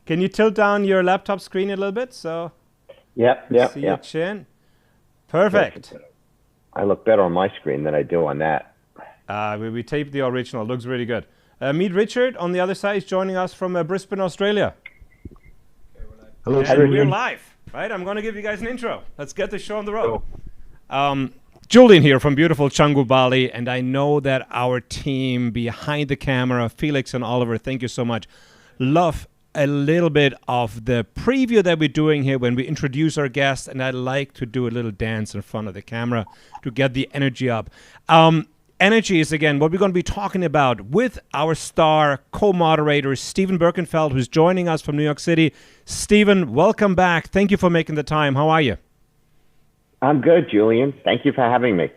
Can you tilt down your laptop screen a little bit so Yep, we yep, see your yep. chin? Yes, Perfect. I look better on my screen than I do on that. We taped the original. Looks really good. Meet Richard on the other side. He's joining us from Brisbane, Australia. Hello, Hi, And we're Richard. Stephen. live, right? I'm going to give you guys an intro. Let's get the show on the road. So, Julian here from beautiful Canggu, Bali, and I know that our team behind the camera, Felix and Oliver, thank you so much, love a little bit of the preview that we're doing here when we introduce our guests, and I like to do a little dance in front of the camera to get the energy up. Energy is, again, what we're going to be talking about with our star co-moderator, Stephen Berkenfeld, who's joining us from New York City. Stephen, welcome back. Thank you for making the time. How are you? I'm good, Julian. Thank you for having me.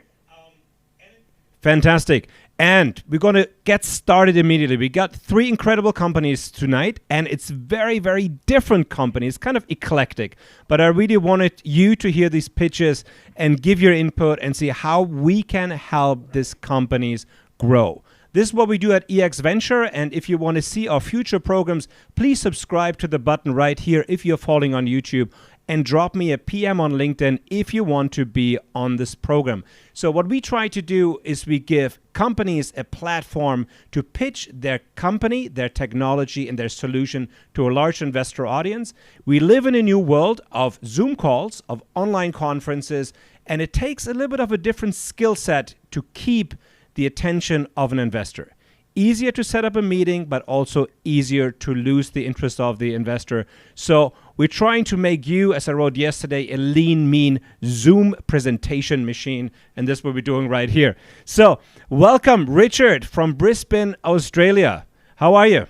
Fantastic. And we're going to get started immediately. We got three incredible companies tonight, and it's very, very different companies, kind of eclectic. But I really wanted you to hear these pitches and give your input and see how we can help these companies grow. This is what we do at EX Venture, and if you want to see our future programs, please subscribe to the button right here if you're following on YouTube, and drop me a PM on LinkedIn if you want to be on this program. So what we try to do is we give companies a platform to pitch their company, their technology, and their solution to a large investor audience. We live in a new world of Zoom calls, of online conferences, and it takes a little bit of a different skill set to keep the attention of an investor. Easier to set up a meeting, but also easier to lose the interest of the investor. So we're trying to make you, as I wrote yesterday, a lean, mean Zoom presentation machine. And that's what we're doing right here. So welcome, Richard from Brisbane, Australia. How are you?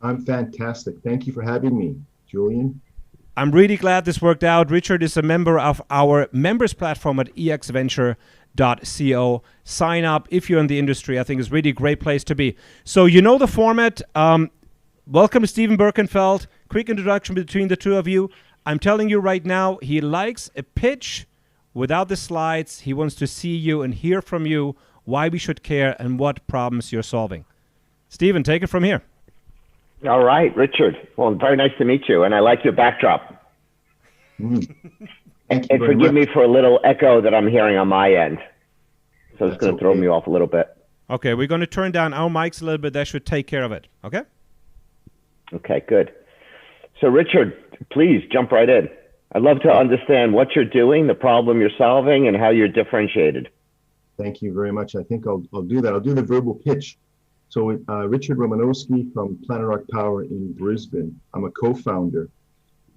I'm fantastic. Thank you for having me, Julian. I'm really glad this worked out. Richard is a member of our members platform at exventure.co. Sign up if you're in the industry. I think it's really a great place to be. So you know the format. Welcome, Stephen Berkenfeld. Quick introduction between the two of you. I'm telling you right now, he likes a pitch without the slides. He wants to see you and hear from you why we should care and what problems you're solving. Stephen, take it from here. All right, Richard. Well, very nice to meet you, and I like your backdrop. Thank you And very forgive much. me for a little echo that I'm hearing on my end. So it's That's going to throw okay. me off a little bit. Okay, we're going to turn down our mics a little bit. That should take care of it. Okay? Okay, good. So, Richard, please jump right in. I'd love to understand what you're doing, the problem you're solving, and how you're differentiated. Thank you very much. I think I'll do that. I'll do the verbal pitch. So, Richard Romanowski from Planet Rock Power in Brisbane. I'm a co-founder.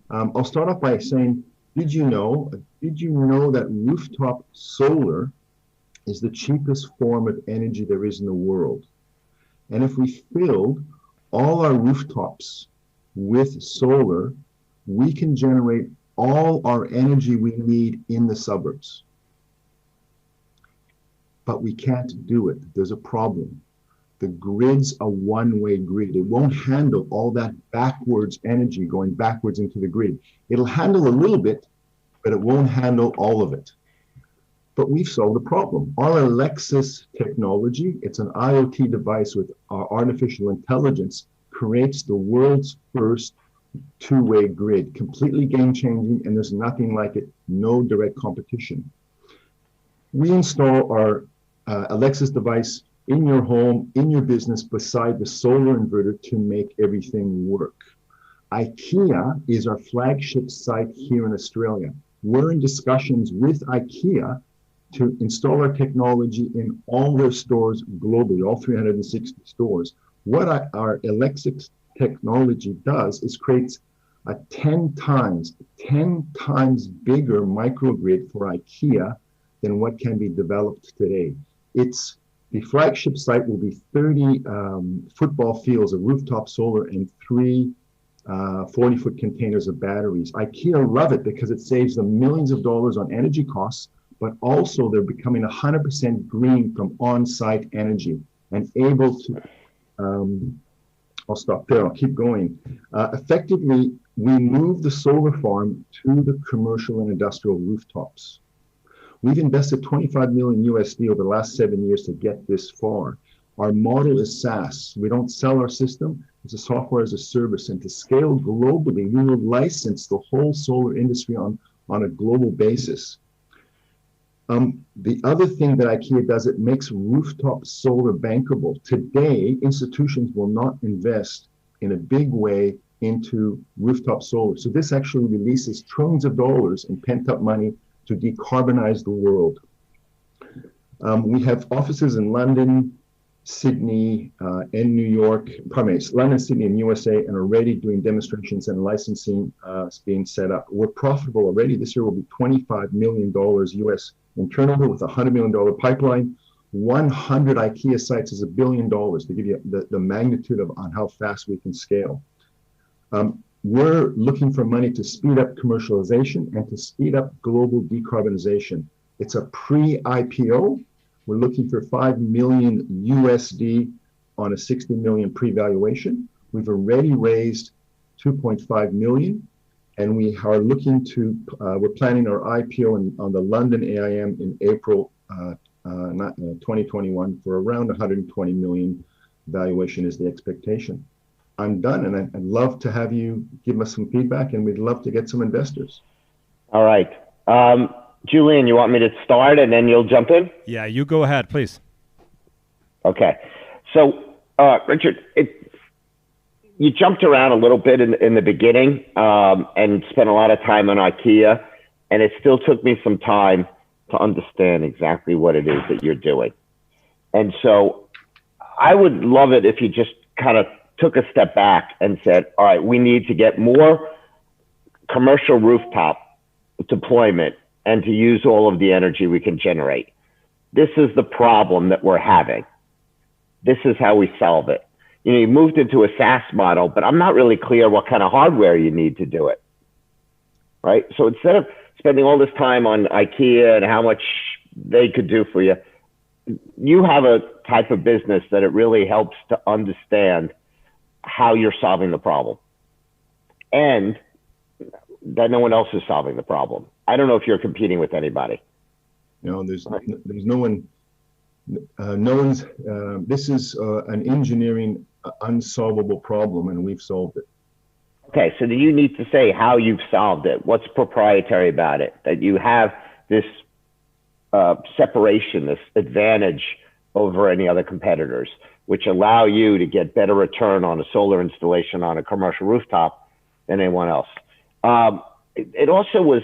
I'll start off by saying, did you know that rooftop solar is the cheapest form of energy there is in the world? And if we filled all our rooftops with solar, we can generate all our energy we need in the suburbs. But we can't do it. There's a problem. The grid's a one-way grid. It won't handle all that backwards energy going backwards into the grid. It'll handle a little bit, but it won't handle all of it. But we've solved the problem. Our Alexis technology, it's an IoT device with artificial intelligence, creates the world's first two-way grid, completely game-changing, and there's nothing like it, no direct competition. We install our Alexis device in your home, in your business, beside the solar inverter to make everything work. IKEA is our flagship site here in Australia. We're in discussions with IKEA to install our technology in all their stores globally, all 360 stores. What our Alexis technology does is creates a 10 times bigger microgrid for IKEA than what can be developed today. The flagship site will be 30 football fields of rooftop solar and 3 40-foot containers of batteries. IKEA love it because it saves them millions of dollars on energy costs, but also they're becoming 100% green from on-site energy and able to, I'll stop there, I'll keep going. Effectively, we move the solar farm to the commercial and industrial rooftops. We've invested 25 million USD over the last 7 years to get this far. Our model is SaaS. We don't sell our system. It's a software as a service, and to scale globally, we will license the whole solar industry on a global basis. The other thing that IKEA does, it makes rooftop solar bankable. Today, institutions will not invest in a big way into rooftop solar. So this actually releases trillions of dollars in pent-up money to decarbonize the world. We have offices in London, Sydney, and New York, London, Sydney, and USA, and already doing demonstrations and licensing being set up. We're profitable already. This year will be $25 million US in turnover with a $100 million pipeline. 100 IKEA sites is $1 billion, to give you the magnitude of on how fast we can scale. We're looking for money to speed up commercialization and to speed up global decarbonization. It's a pre-IPO. We're looking for $5 million USD on a 60 million pre-valuation. We've already raised 2.5 million, and we are looking to, we're planning our IPO on the London AIM in April 2021 for around 120 million valuation is the expectation. I'm done, and I'd love to have you give us some feedback, and we'd love to get some investors. All right. Julian, you want me to start and then you'll jump in? Yeah, you go ahead, please. Okay. So, Richard, you jumped around a little bit in the beginning and spent a lot of time on IKEA, and it still took me some time to understand exactly what it is that you're doing. And so I would love it if you just kind of took a step back and said, all right, we need to get more commercial rooftop deployment and to use all of the energy we can generate. This is the problem that we're having. This is how we solve it. You know, you moved into a SaaS model, but I'm not really clear what kind of hardware you need to do it, right? So instead of spending all this time on IKEA and how much they could do for you, you have a type of business that it really helps to understand how you're solving the problem and that no one else is solving the problem. I don't know if you're competing with anybody. No, there's no one. This is an engineering unsolvable problem, and we've solved it. Okay, so do you need to say how you've solved it? What's proprietary about it? That you have this separation, this advantage over any other competitors, which allow you to get better return on a solar installation on a commercial rooftop than anyone else. It also was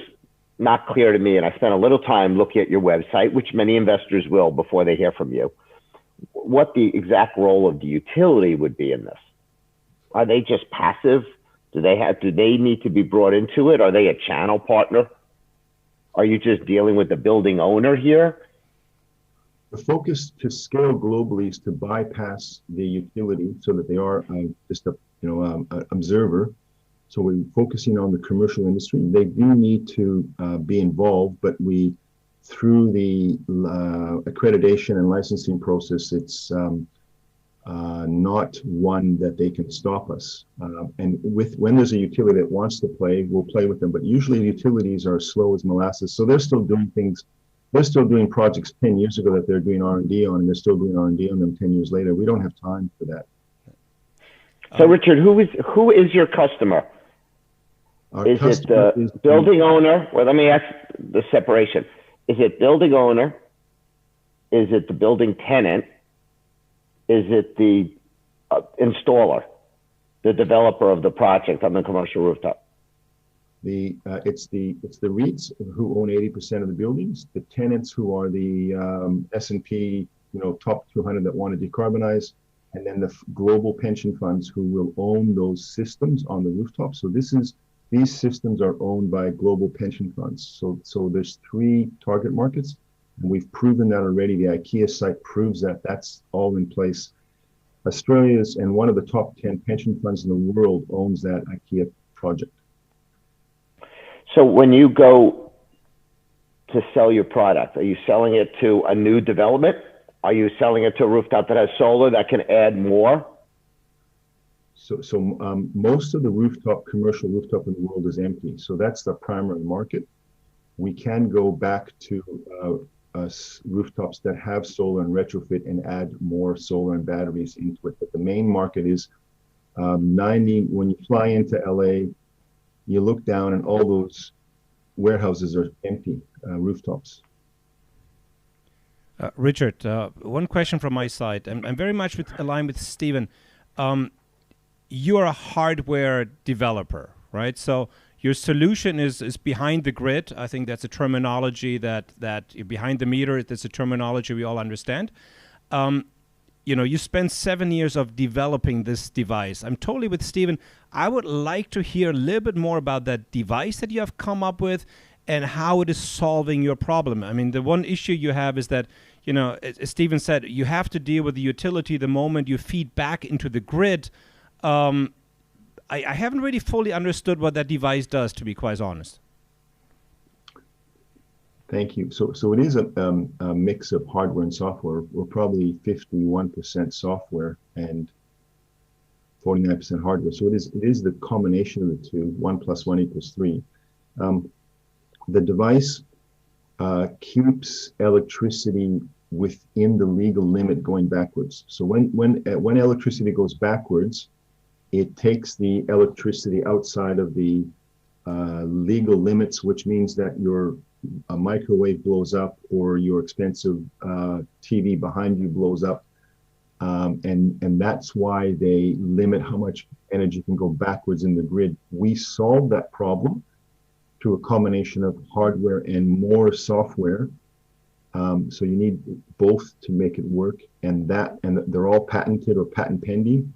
not clear to me, and I spent a little time looking at your website, which many investors will before they hear from you, what the exact role of the utility would be in this. Are they just passive? Do they need to be brought into it? Are they a channel partner? Are you just dealing with the building owner here? The focus to scale globally is to bypass the utility so that they are just a observer. So we're focusing on the commercial industry. They do need to be involved, but through the accreditation and licensing process, it's not one that they can stop us. And when there's a utility that wants to play, we'll play with them. But usually utilities are slow as molasses, so they're still doing things. They're still doing projects 10 years ago that they're doing R&D on, and they're still doing R&D on them 10 years later. We don't have time for that. So Richard, who is your customer? Is it the building owner? Well, let me ask the separation. Is it building owner? Is it the building tenant? Is it the installer, the developer of the project on the commercial rooftop? It's the REITs who own 80% of the buildings, the tenants who are the S&P top 200 that want to decarbonize, and then the global pension funds who will own those systems on the rooftop. So these systems are owned by global pension funds. So there's 3 target markets, and we've proven that already. The IKEA site proves that that's all in place. Australia's and one of the top 10 pension funds in the world owns that IKEA project. So when you go to sell your product, are you selling it to a new development? Are you selling it to a rooftop that has solar that can add more? So most of the commercial rooftop in the world is empty. So that's the primary market. We can go back to rooftops that have solar and retrofit and add more solar and batteries into it. But the main market is When you fly into LA, you look down and all those warehouses are empty, rooftops. Richard, one question from my side. I'm very much aligned with Stephen. You're a hardware developer, right? So your solution is behind the grid. I think that's a terminology that behind the meter. That's a terminology we all understand. You spent 7 years of developing this device. I'm totally with Stephen. I would like to hear a little bit more about that device that you have come up with and how it is solving your problem. I mean, the one issue you have is that, as Stephen said, you have to deal with the utility the moment you feed back into the grid. I haven't really fully understood what that device does, to be quite honest. Thank you. So it is a mix of hardware and software. We're probably 51% software and 49% hardware. So it is the combination of the two. 1 + 1 = 3. The device keeps electricity within the legal limit going backwards. So when electricity goes backwards, it takes the electricity outside of the legal limits, which means that a microwave blows up or your expensive TV behind you blows up. And that's why they limit how much energy can go backwards in the grid. We solved that problem through a combination of hardware and more software. So you need both to make it work, and they're all patented or patent pending.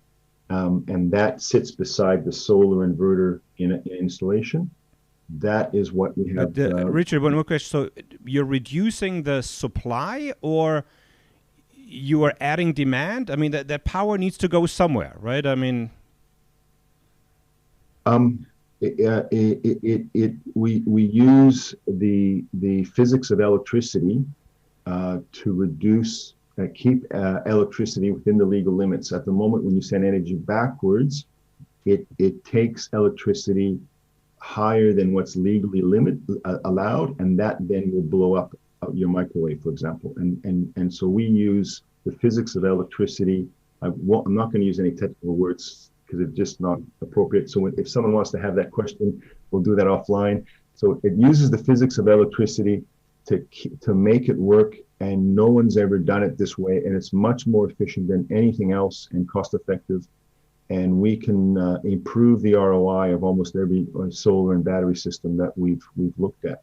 And that sits beside the solar inverter in an installation. That is what we have. Richard, one more question. So you're reducing the supply, or you are adding demand? I mean, that power needs to go somewhere, right? I mean, we use the physics of electricity to keep electricity within the legal limits. At the moment, when you send energy backwards, it takes electricity higher than what's legally allowed, and that then will blow up your microwave, for example. And so we use the physics of electricity. I'm not going to use any technical words because it's just not appropriate. So if someone wants to have that question, we'll do that offline. So it uses the physics of electricity to make it work, and no one's ever done it this way, and it's much more efficient than anything else and cost effective. And we can improve the ROI of almost every solar and battery system that we've looked at.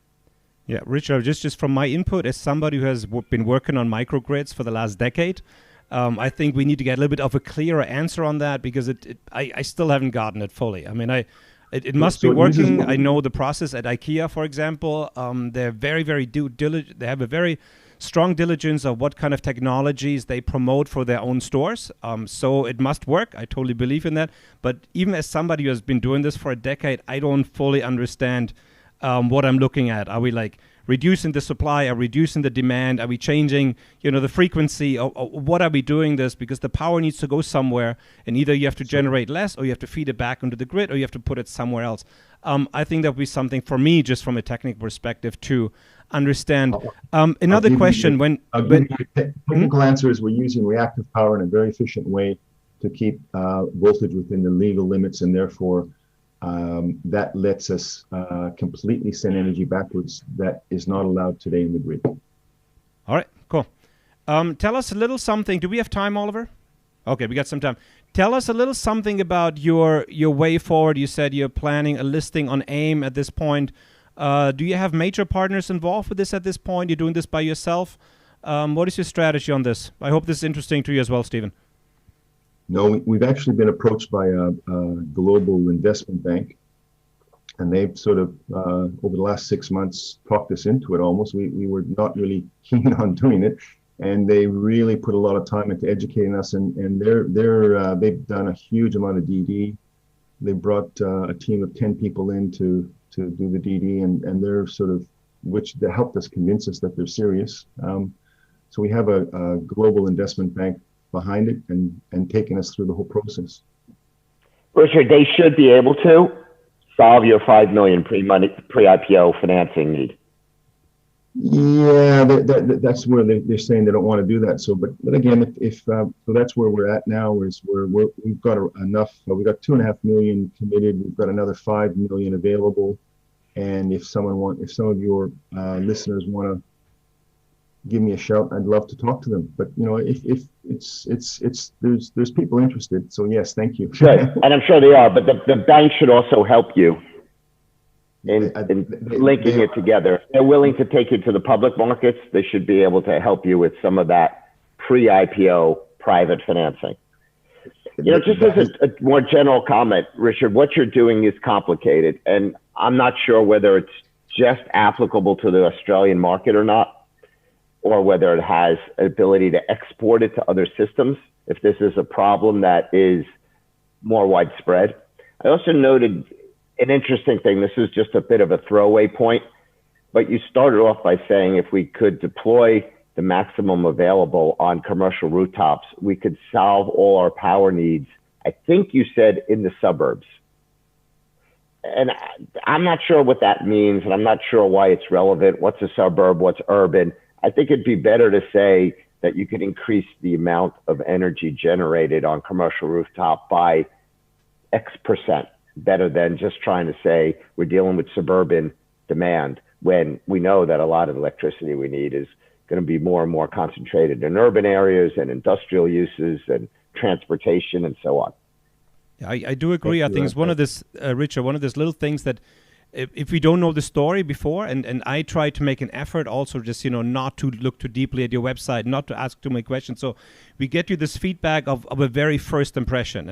Yeah, Richard, just from my input as somebody who has been working on microgrids for the last decade, I think we need to get a little bit of a clearer answer on that, because I still haven't gotten it fully. I mean, it must be working. I know the process at IKEA, for example. They're very, very diligent. They have a very strong diligence of what kind of technologies they promote for their own stores. So it must work. I totally believe in that. But even as somebody who has been doing this for a decade, I don't fully understand what I'm looking at. Are we like reducing the supply? Are we reducing the demand? Are we changing, the frequency? Or what are we doing this? Because the power needs to go somewhere, and either you have to generate less, or you have to feed it back into the grid, or you have to put it somewhere else. I think that would be something for me, just from a technical perspective, to understand. Another question: technical answer is we're using reactive power in a very efficient way to keep voltage within the legal limits, and therefore that lets us completely send energy backwards that is not allowed today in the grid. All right, cool. Tell us a little something. Do we have time, Oliver? Okay, we got some time. Tell us a little something about your way forward. You said you're planning a listing on AIM at this point. Do you have major partners involved with this at this point? You're doing this by yourself? What is your strategy on this? I hope this is interesting to you as well, Stephen. No, we've actually been approached by a global investment bank, and they've sort of, over the last 6 months, talked us into it almost. We were not really keen on doing it, and they really put a lot of time into educating us, and they've done a huge amount of DD. They brought a team of 10 people in to do the DD, and they're sort of, they helped us convince us that they're serious. So we have a global investment bank behind it and taking us through the whole process. Richard, they should be able to solve your $5 million pre-IPO financing need. Yeah, that's where they're saying they don't want to do that. So, but again, if so that's where we're at now. Is we've got enough. We've got 2.5 million committed. We've got another 5 million available. And if some of your listeners want to give me a shout, I'd love to talk to them. But if it's there's people interested. So yes, thank you. Good, and I'm sure they are. But the bank should also help you in linking it together. If they're willing to take you to the public markets, they should be able to help you with some of that pre-IPO private financing. Just as a more general comment, Richard, what you're doing is complicated, and I'm not sure whether it's just applicable to the Australian market or not, or whether it has ability to export it to other systems, if this is a problem that is more widespread. I also noted an interesting thing. This is just a bit of a throwaway point, but you started off by saying if we could deploy the maximum available on commercial rooftops, we could solve all our power needs. I think you said in the suburbs. And I'm not sure what that means, and I'm not sure why it's relevant. What's a suburb? What's urban? I think it'd be better to say that you could increase the amount of energy generated on commercial rooftop by X%, better than just trying to say we're dealing with suburban demand, when we know that a lot of electricity we need is going to be more and more concentrated in urban areas and industrial uses and transportation and so on. Yeah, I do agree. I think it's one of this, Richard, one of those little things that if we don't know the story before, and I try to make an effort also just, not to look too deeply at your website, not to ask too many questions. So we get you this feedback of a very first impression.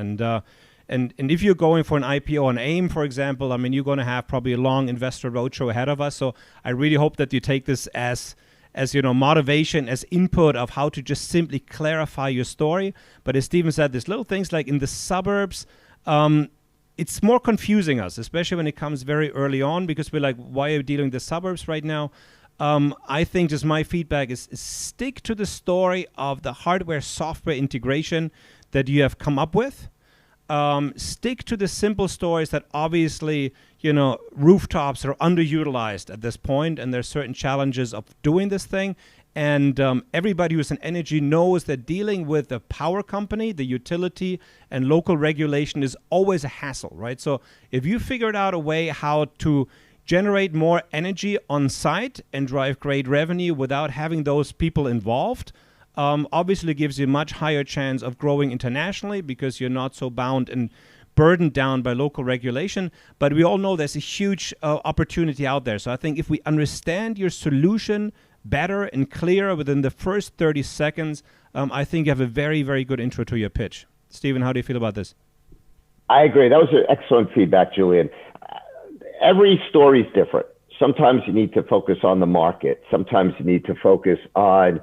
And if you're going for an IPO on AIM, for example, I mean, you're going to have probably a long investor roadshow ahead of us. So I really hope that you take this as motivation, as input of how to just simply clarify your story. But as Stephen said, there's little things like in the suburbs, it's more confusing us, especially when it comes very early on, because we're like, why are we dealing with the suburbs right now? I think just my feedback is stick to the story of the hardware software integration that you have come up with. Stick to the simple stories that obviously, rooftops are underutilized at this point, and there's certain challenges of doing this thing. And everybody who's in energy knows that dealing with the power company, the utility, and local regulation is always a hassle, right? So if you figured out a way how to generate more energy on site and drive great revenue without having those people involved, obviously gives you a much higher chance of growing internationally, because you're not so bound and burdened down by local regulation. But we all know there's a huge opportunity out there. So I think if we understand your solution better and clearer within the first 30 seconds, I think you have a very, very good intro to your pitch. Stephen, how do you feel about this? I agree. That was excellent feedback, Julian. Every story is different. Sometimes you need to focus on the market. Sometimes you need to focus on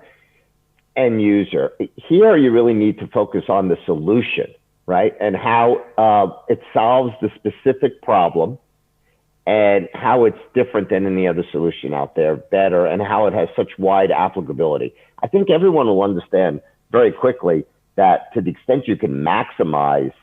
end user. Here, you really need to focus on the solution, right? And how it solves the specific problem, and how it's different than any other solution out there, better, and how it has such wide applicability. I think everyone will understand very quickly that to the extent you can maximize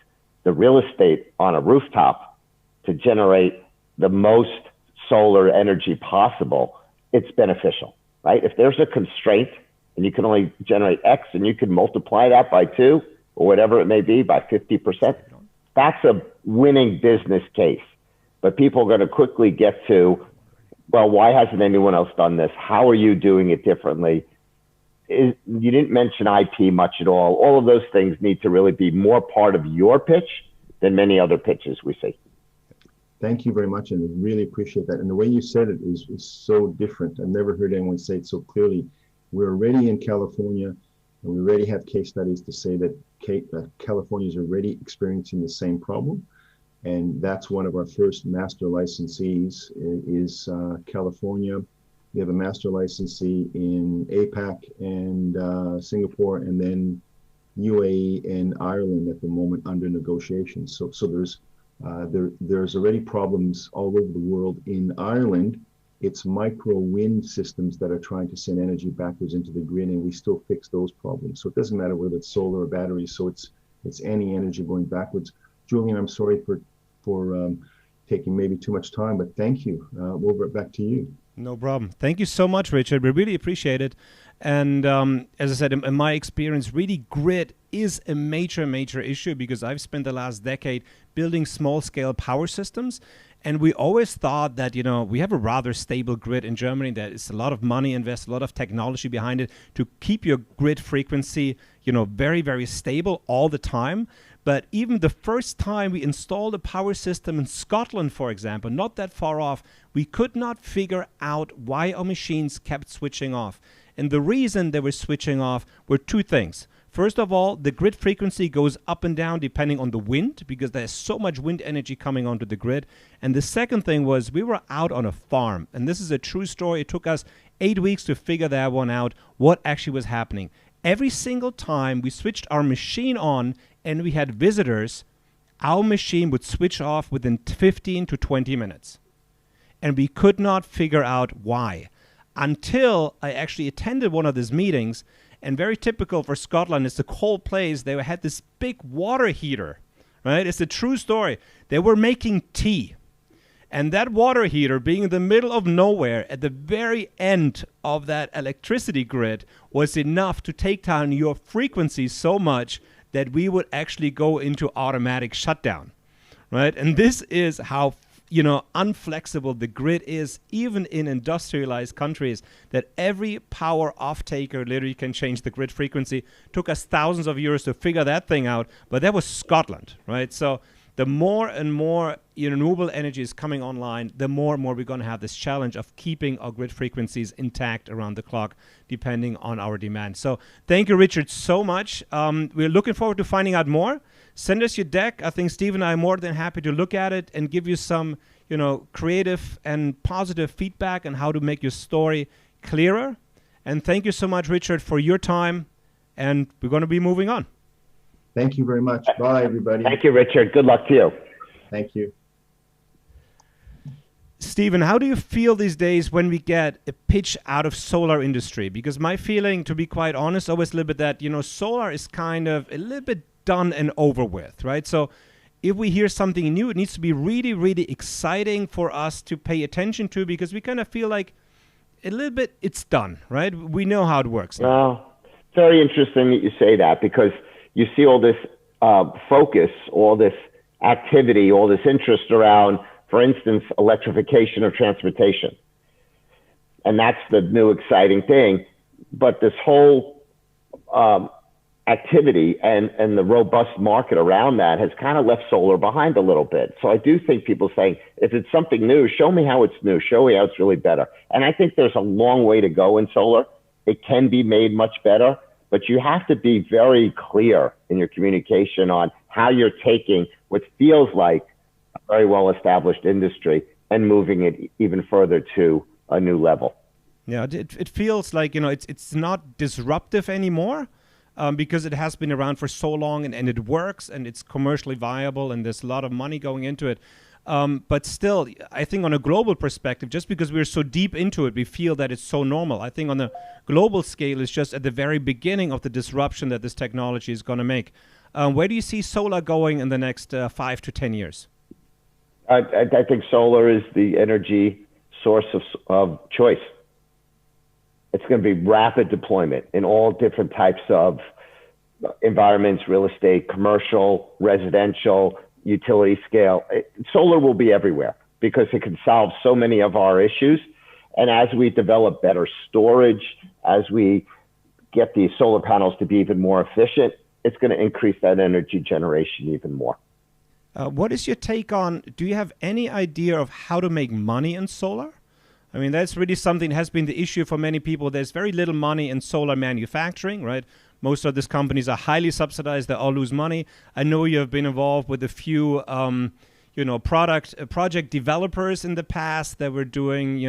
the real estate on a rooftop to generate the most solar energy possible, it's beneficial, right? If there's a constraint and you can only generate X, and you can multiply that by 2 or whatever it may be, by 50%, that's a winning business case. But people are going to quickly get to, well, why hasn't anyone else done this? How are you doing it differently? You didn't mention IP much at all. All of those things need to really be more part of your pitch than many other pitches we see. Thank you very much, and I really appreciate that. And the way you said it is so different. I've never heard anyone say it so clearly. We're already in California, and we already have case studies to say that California is already experiencing the same problem. And that's one of our first master licensees is California. We have a master licensee in APAC and Singapore, and then UAE and Ireland at the moment under negotiation. So there's already problems all over the world. In Ireland, it's micro wind systems that are trying to send energy backwards into the grid, and we still fix those problems. So it doesn't matter whether it's solar or batteries. So it's any energy going backwards. Julian, I'm sorry for taking maybe too much time, but thank you. Over back to you. No problem. Thank you so much, Richard. We really appreciate it. And as I said, in my experience, really grid is a major, major issue because I've spent the last decade building small-scale power systems. And we always thought that, we have a rather stable grid in Germany. There is a lot of money invested, a lot of technology behind it to keep your grid frequency, very, very stable all the time. But even the first time we installed a power system in Scotland, for example, not that far off, we could not figure out why our machines kept switching off. And the reason they were switching off were two things. First of all, the grid frequency goes up and down depending on the wind because there's so much wind energy coming onto the grid. And the second thing was we were out on a farm. And this is a true story. It took us 8 weeks to figure that one out, what actually was happening. Every single time we switched our machine on and we had visitors, our machine would switch off within 15 to 20 minutes. And we could not figure out why until I actually attended one of these meetings. And very typical for Scotland, it's a cold place. They had this big water heater, right? It's a true story. They were making tea. And that water heater, being in the middle of nowhere at the very end of that electricity grid, was enough to take down your frequency so much that we would actually go into automatic shutdown, right? And this is how unflexible the grid is, even in industrialized countries, that every power off-taker literally can change the grid frequency. Took us thousands of years to figure that thing out, but that was Scotland, right? So the more and more renewable energy is coming online, the more and more we're going to have this challenge of keeping our grid frequencies intact around the clock, depending on our demand. So thank you, Richard, so much. We're looking forward to finding out more. Send us your deck. I think Steve and I are more than happy to look at it and give you some, creative and positive feedback on how to make your story clearer. And thank you so much, Richard, for your time. And we're going to be moving on. Thank you very much. Bye, everybody. Thank you, Richard. Good luck to you. Thank you. Stephen, how do you feel these days when we get a pitch out of solar industry? Because my feeling, to be quite honest, always a little bit that, solar is kind of a little bit done and over with, right? So if we hear something new, it needs to be really, really exciting for us to pay attention to because we kind of feel like a little bit it's done, right? We know how it works now. Well, very interesting that you say that because you see all this focus, all this activity, all this interest around, for instance, electrification of transportation. And that's the new exciting thing. But this whole activity and the robust market around that has kind of left solar behind a little bit. So I do think people saying, if it's something new, show me how it's new, show me how it's really better. And I think there's a long way to go in solar. It can be made much better, but you have to be very clear in your communication on how you're taking what feels like a very well-established industry and moving it even further to a new level. Yeah, it feels like, it's not disruptive anymore. Because it has been around for so long and it works and it's commercially viable and there's a lot of money going into it. But still, I think on a global perspective, just because we're so deep into it, we feel that it's so normal. I think on the global scale, it's just at the very beginning of the disruption that this technology is going to make. Where do you see solar going in the next 5 to 10 years? I think solar is the energy source of choice. It's going to be rapid deployment in all different types of environments, real estate, commercial, residential, utility scale. Solar will be everywhere because it can solve so many of our issues. And as we develop better storage, as we get these solar panels to be even more efficient, it's going to increase that energy generation even more. What is your take on, do you have any idea of how to make money in solar? I mean, that's really something that has been the issue for many people. There's very little money in solar manufacturing, right? Most of these companies are highly subsidized. They all lose money. I know you have been involved with a few, project developers in the past that were doing,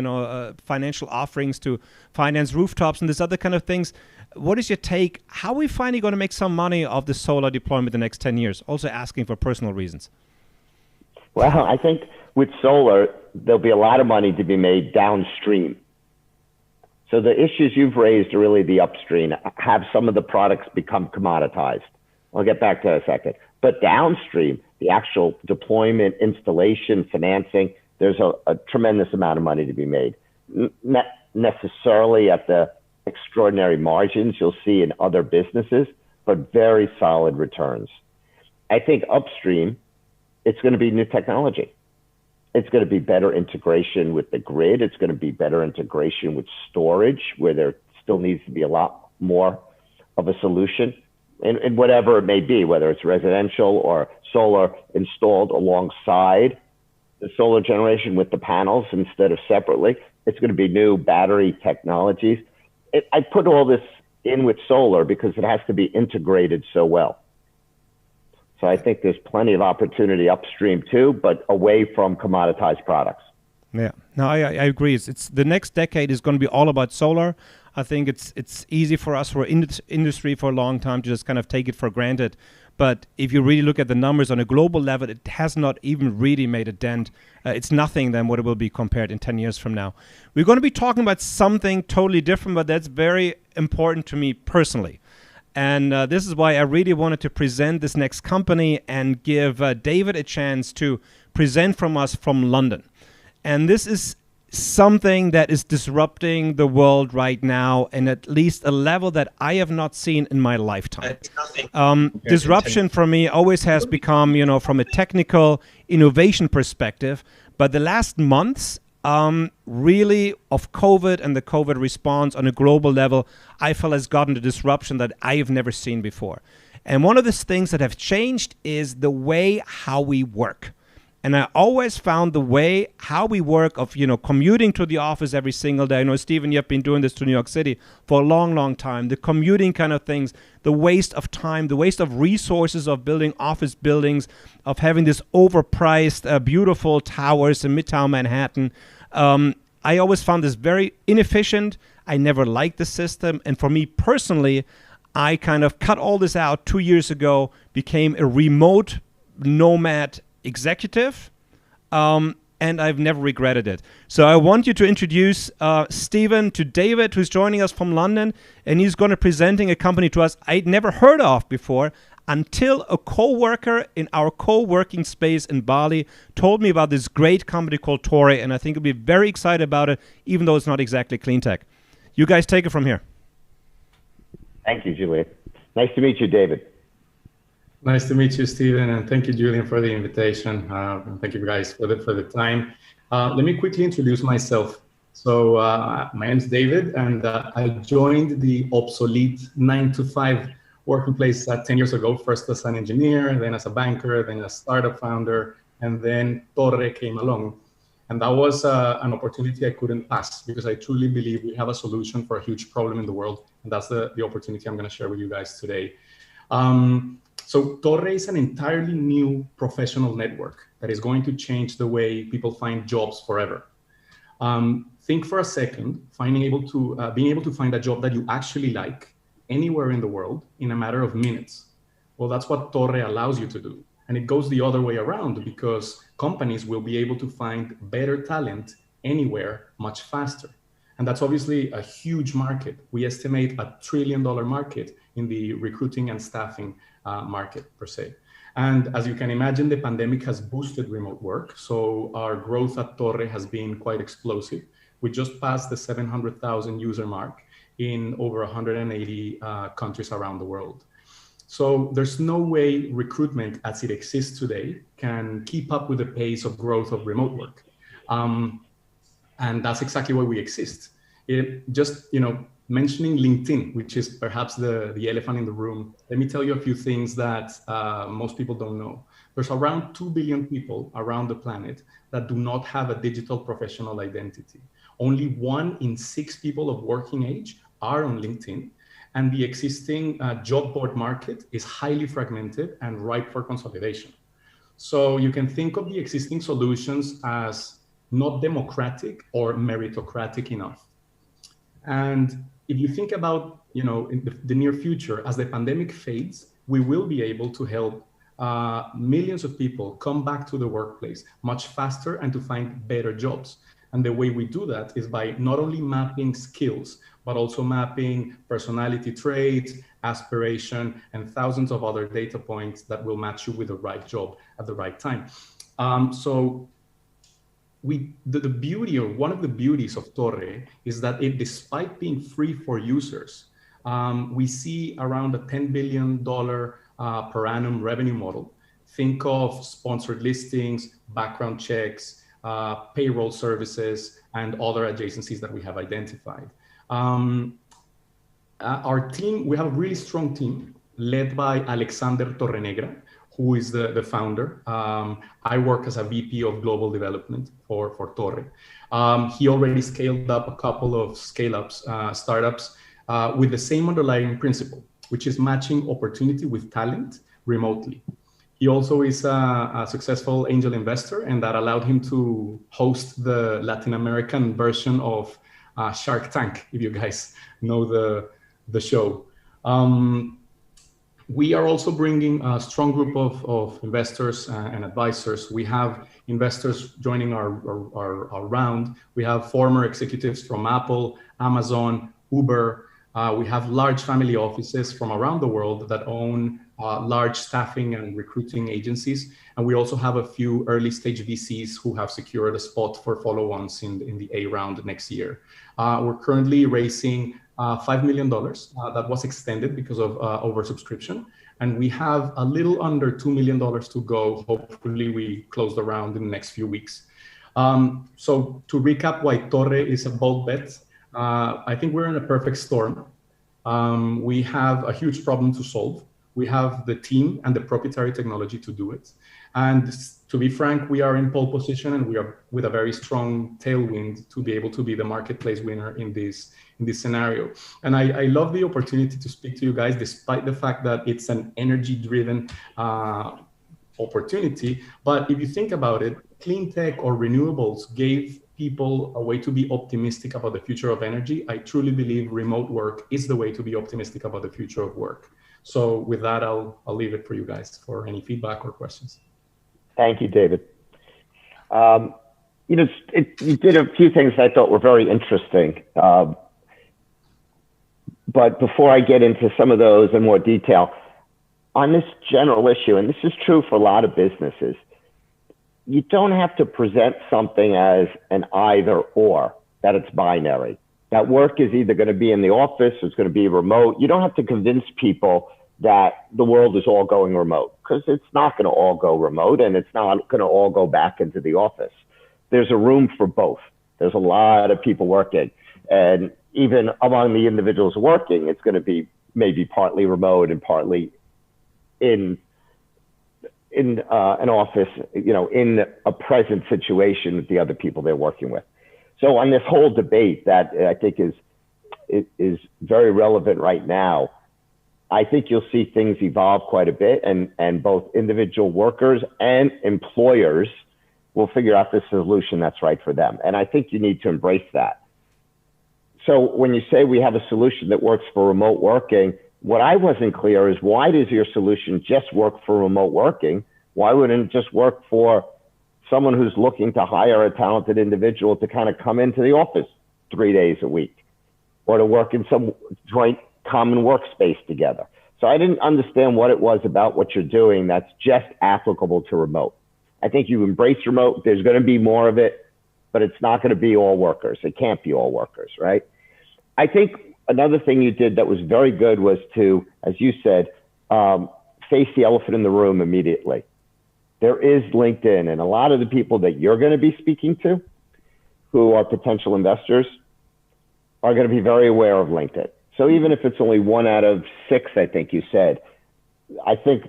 financial offerings to finance rooftops and this other kind of things. What is your take? How are we finally going to make some money off the solar deployment the next 10 years? Also asking for personal reasons. Well, I think with solar, there'll be a lot of money to be made downstream. So the issues you've raised are really the upstream. Have some of the products become commoditized? I'll get back to that in a second. But downstream, the actual deployment, installation, financing, there's a tremendous amount of money to be made. not necessarily at the extraordinary margins you'll see in other businesses, but very solid returns. I think upstream, it's going to be new technology. It's going to be better integration with the grid. It's going to be better integration with storage, where there still needs to be a lot more of a solution, and whatever it may be, whether it's residential or solar installed alongside the solar generation with the panels instead of separately. It's going to be new battery technologies. I put all this in with solar because it has to be integrated so well. So I think there's plenty of opportunity upstream too, but away from commoditized products. Yeah, no, I agree. It's the next decade is going to be all about solar. I think it's easy for us, for industry for a long time, to just kind of take it for granted. But if you really look at the numbers on a global level, it has not even really made a dent. It's nothing than what it will be compared in 10 years from now. We're going to be talking about something totally different, but that's very important to me personally. And this is why I really wanted to present this next company and give David a chance to present from us from London. And this is something that is disrupting the world right now, and at least a level that I have not seen in my lifetime. Disruption for me always has become, from a technical innovation perspective, but the last months, really of COVID and the COVID response on a global level, I feel has gotten a disruption that I have never seen before. And one of the things that have changed is the way how we work. And I always found the way how we work of, commuting to the office every single day. I know, Stephen, you've been doing this to New York City for a long, long time. The commuting kind of things, the waste of time, the waste of resources of building office buildings, of having this overpriced, beautiful towers in Midtown Manhattan. I always found this very inefficient. I never liked the system. And for me personally, I kind of cut all this out 2 years ago, became a remote nomad executive, and I've never regretted it. So I want you to introduce Stephen to David, who's joining us from London, and he's going to presenting a company to us I'd never heard of before until a co-worker in our co-working space in Bali told me about this great company called Torre, and I think I'll be very excited about it, even though it's not exactly clean tech. You guys take it from here. Thank you, Julian. Nice to meet you, David. Nice to meet you, Stephen, and thank you, Julian, for the invitation. And thank you guys for the time. Let me quickly introduce myself. So my name is David, and I joined the obsolete 9-to-5 working place 10 years ago, first as an engineer, then as a banker, then a startup founder, and then Torre came along. And that was an opportunity I couldn't pass, because I truly believe we have a solution for a huge problem in the world, and that's the opportunity I'm going to share with you guys today. So Torre is an entirely new professional network that is going to change the way people find jobs forever. Think for a second, being able to find a job that you actually like anywhere in the world in a matter of minutes. Well, that's what Torre allows you to do. And it goes the other way around, because companies will be able to find better talent anywhere much faster. And that's obviously a huge market. We estimate $1 trillion market in the recruiting and staffing market per se. And as you can imagine, the pandemic has boosted remote work. So our growth at Torre has been quite explosive. We just passed the 700,000 user mark in over 180 countries around the world. So there's no way recruitment as it exists today can keep up with the pace of growth of remote work. And that's exactly why we exist. Mentioning LinkedIn, which is perhaps the elephant in the room, let me tell you a few things that most people don't know. There's around 2 billion people around the planet that do not have a digital professional identity. Only 1 in 6 people of working age are on LinkedIn, and the existing job board market is highly fragmented and ripe for consolidation. So you can think of the existing solutions as not democratic or meritocratic enough. And if you think about, in the near future, as the pandemic fades, we will be able to help millions of people come back to the workplace much faster and to find better jobs. And the way we do that is by not only mapping skills, but also mapping personality traits, aspiration, and thousands of other data points that will match you with the right job at the right time. So the beauty, or one of the beauties of Torre is that it, despite being free for users, we see around a $10 billion per annum revenue model. Think of sponsored listings, background checks, payroll services, and other adjacencies that we have identified. Our team, we have a really strong team led by Alexander Torrenegra, who is the founder. I work as a VP of global development for Torre. He already scaled up a couple of scale-ups, startups with the same underlying principle, which is matching opportunity with talent remotely. He also is a successful angel investor, and that allowed him to host the Latin American version of Shark Tank, if you guys know the show. We are also bringing a strong group of investors and advisors. We have investors joining our round. We have former executives from Apple, Amazon, Uber. We have large family offices from around the world that own large staffing and recruiting agencies. And we also have a few early stage VCs who have secured a spot for follow-ons in the A round next year. We're currently raising $5 million that was extended because of oversubscription. And we have a little under $2 million to go. Hopefully we close the round in the next few weeks. So to recap why Torre is a bold bet, I think we're in a perfect storm. We have a huge problem to solve. We have the team and the proprietary technology to do it. And to be frank, we are in pole position, and we are with a very strong tailwind to be able to be the marketplace winner in this scenario. And I love the opportunity to speak to you guys, despite the fact that it's an energy-driven opportunity. But if you think about it, clean tech or renewables gave people a way to be optimistic about the future of energy. I truly believe remote work is the way to be optimistic about the future of work. So with that, I'll leave it for you guys for any feedback or questions. Thank you, David. You did a few things I thought were very interesting. But before I get into some of those in more detail, on this general issue, and this is true for a lot of businesses, you don't have to present something as an either or, that it's binary. That work is either going to be in the office or it's going to be remote. You don't have to convince people that the world is all going remote, because it's not going to all go remote, and it's not going to all go back into the office. There's a room for both. There's a lot of people working, and even among the individuals working, it's going to be maybe partly remote and partly in an office, in a present situation with the other people they're working with. So on this whole debate that I think is very relevant right now, I think you'll see things evolve quite a bit, and both individual workers and employers will figure out the solution that's right for them. And I think you need to embrace that. So when you say we have a solution that works for remote working, what I wasn't clear is, why does your solution just work for remote working? Why wouldn't it just work for someone who's looking to hire a talented individual to kind of come into the office 3 days a week, or to work in some joint common workspace together? So I didn't understand what it was about what you're doing that's just applicable to remote. I think you embrace remote. There's going to be more of it, but it's not going to be all workers. It can't be all workers, right? I think another thing you did that was very good was to, as you said, face the elephant in the room immediately. There is LinkedIn, and a lot of the people that you're going to be speaking to, who are potential investors, are going to be very aware of LinkedIn. So even if it's only 1 out of 6, I think you said, I think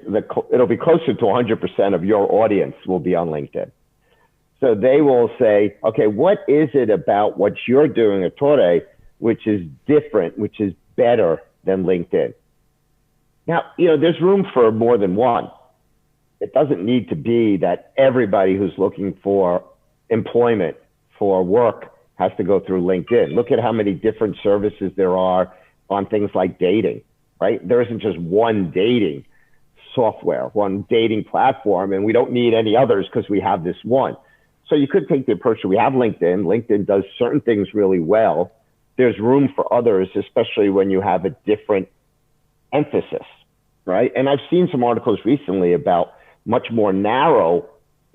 it'll be closer to 100% of your audience will be on LinkedIn. So they will say, okay, what is it about what you're doing at Torre which is different, which is better than LinkedIn? Now, there's room for more than one. It doesn't need to be that everybody who's looking for employment, for work, has to go through LinkedIn. Look at how many different services there are on things like dating, right? There isn't just one dating software, one dating platform, and we don't need any others because we have this one. So you could take the approach that we have LinkedIn. LinkedIn does certain things really well. There's room for others, especially when you have a different emphasis, right? And I've seen some articles recently about much more narrow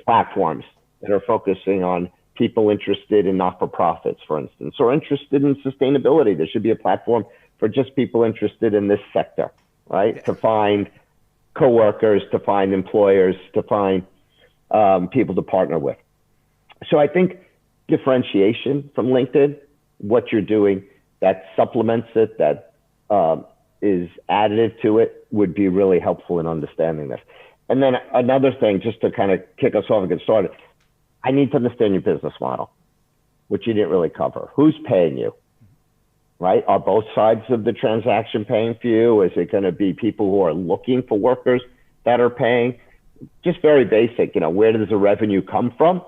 platforms that are focusing on people interested in not-for-profits, for instance, or interested in sustainability. There should be a platform for just people interested in this sector, right? To find coworkers, to find employers, to find people to partner with. So I think differentiation from LinkedIn, what you're doing that supplements it, that is additive to it, would be really helpful in understanding this. And then another thing, just to kind of kick us off and get started, I need to understand your business model, which you didn't really cover. Who's paying you, right? Are both sides of the transaction paying for you? Is it going to be people who are looking for workers that are paying? Just very basic, where does the revenue come from?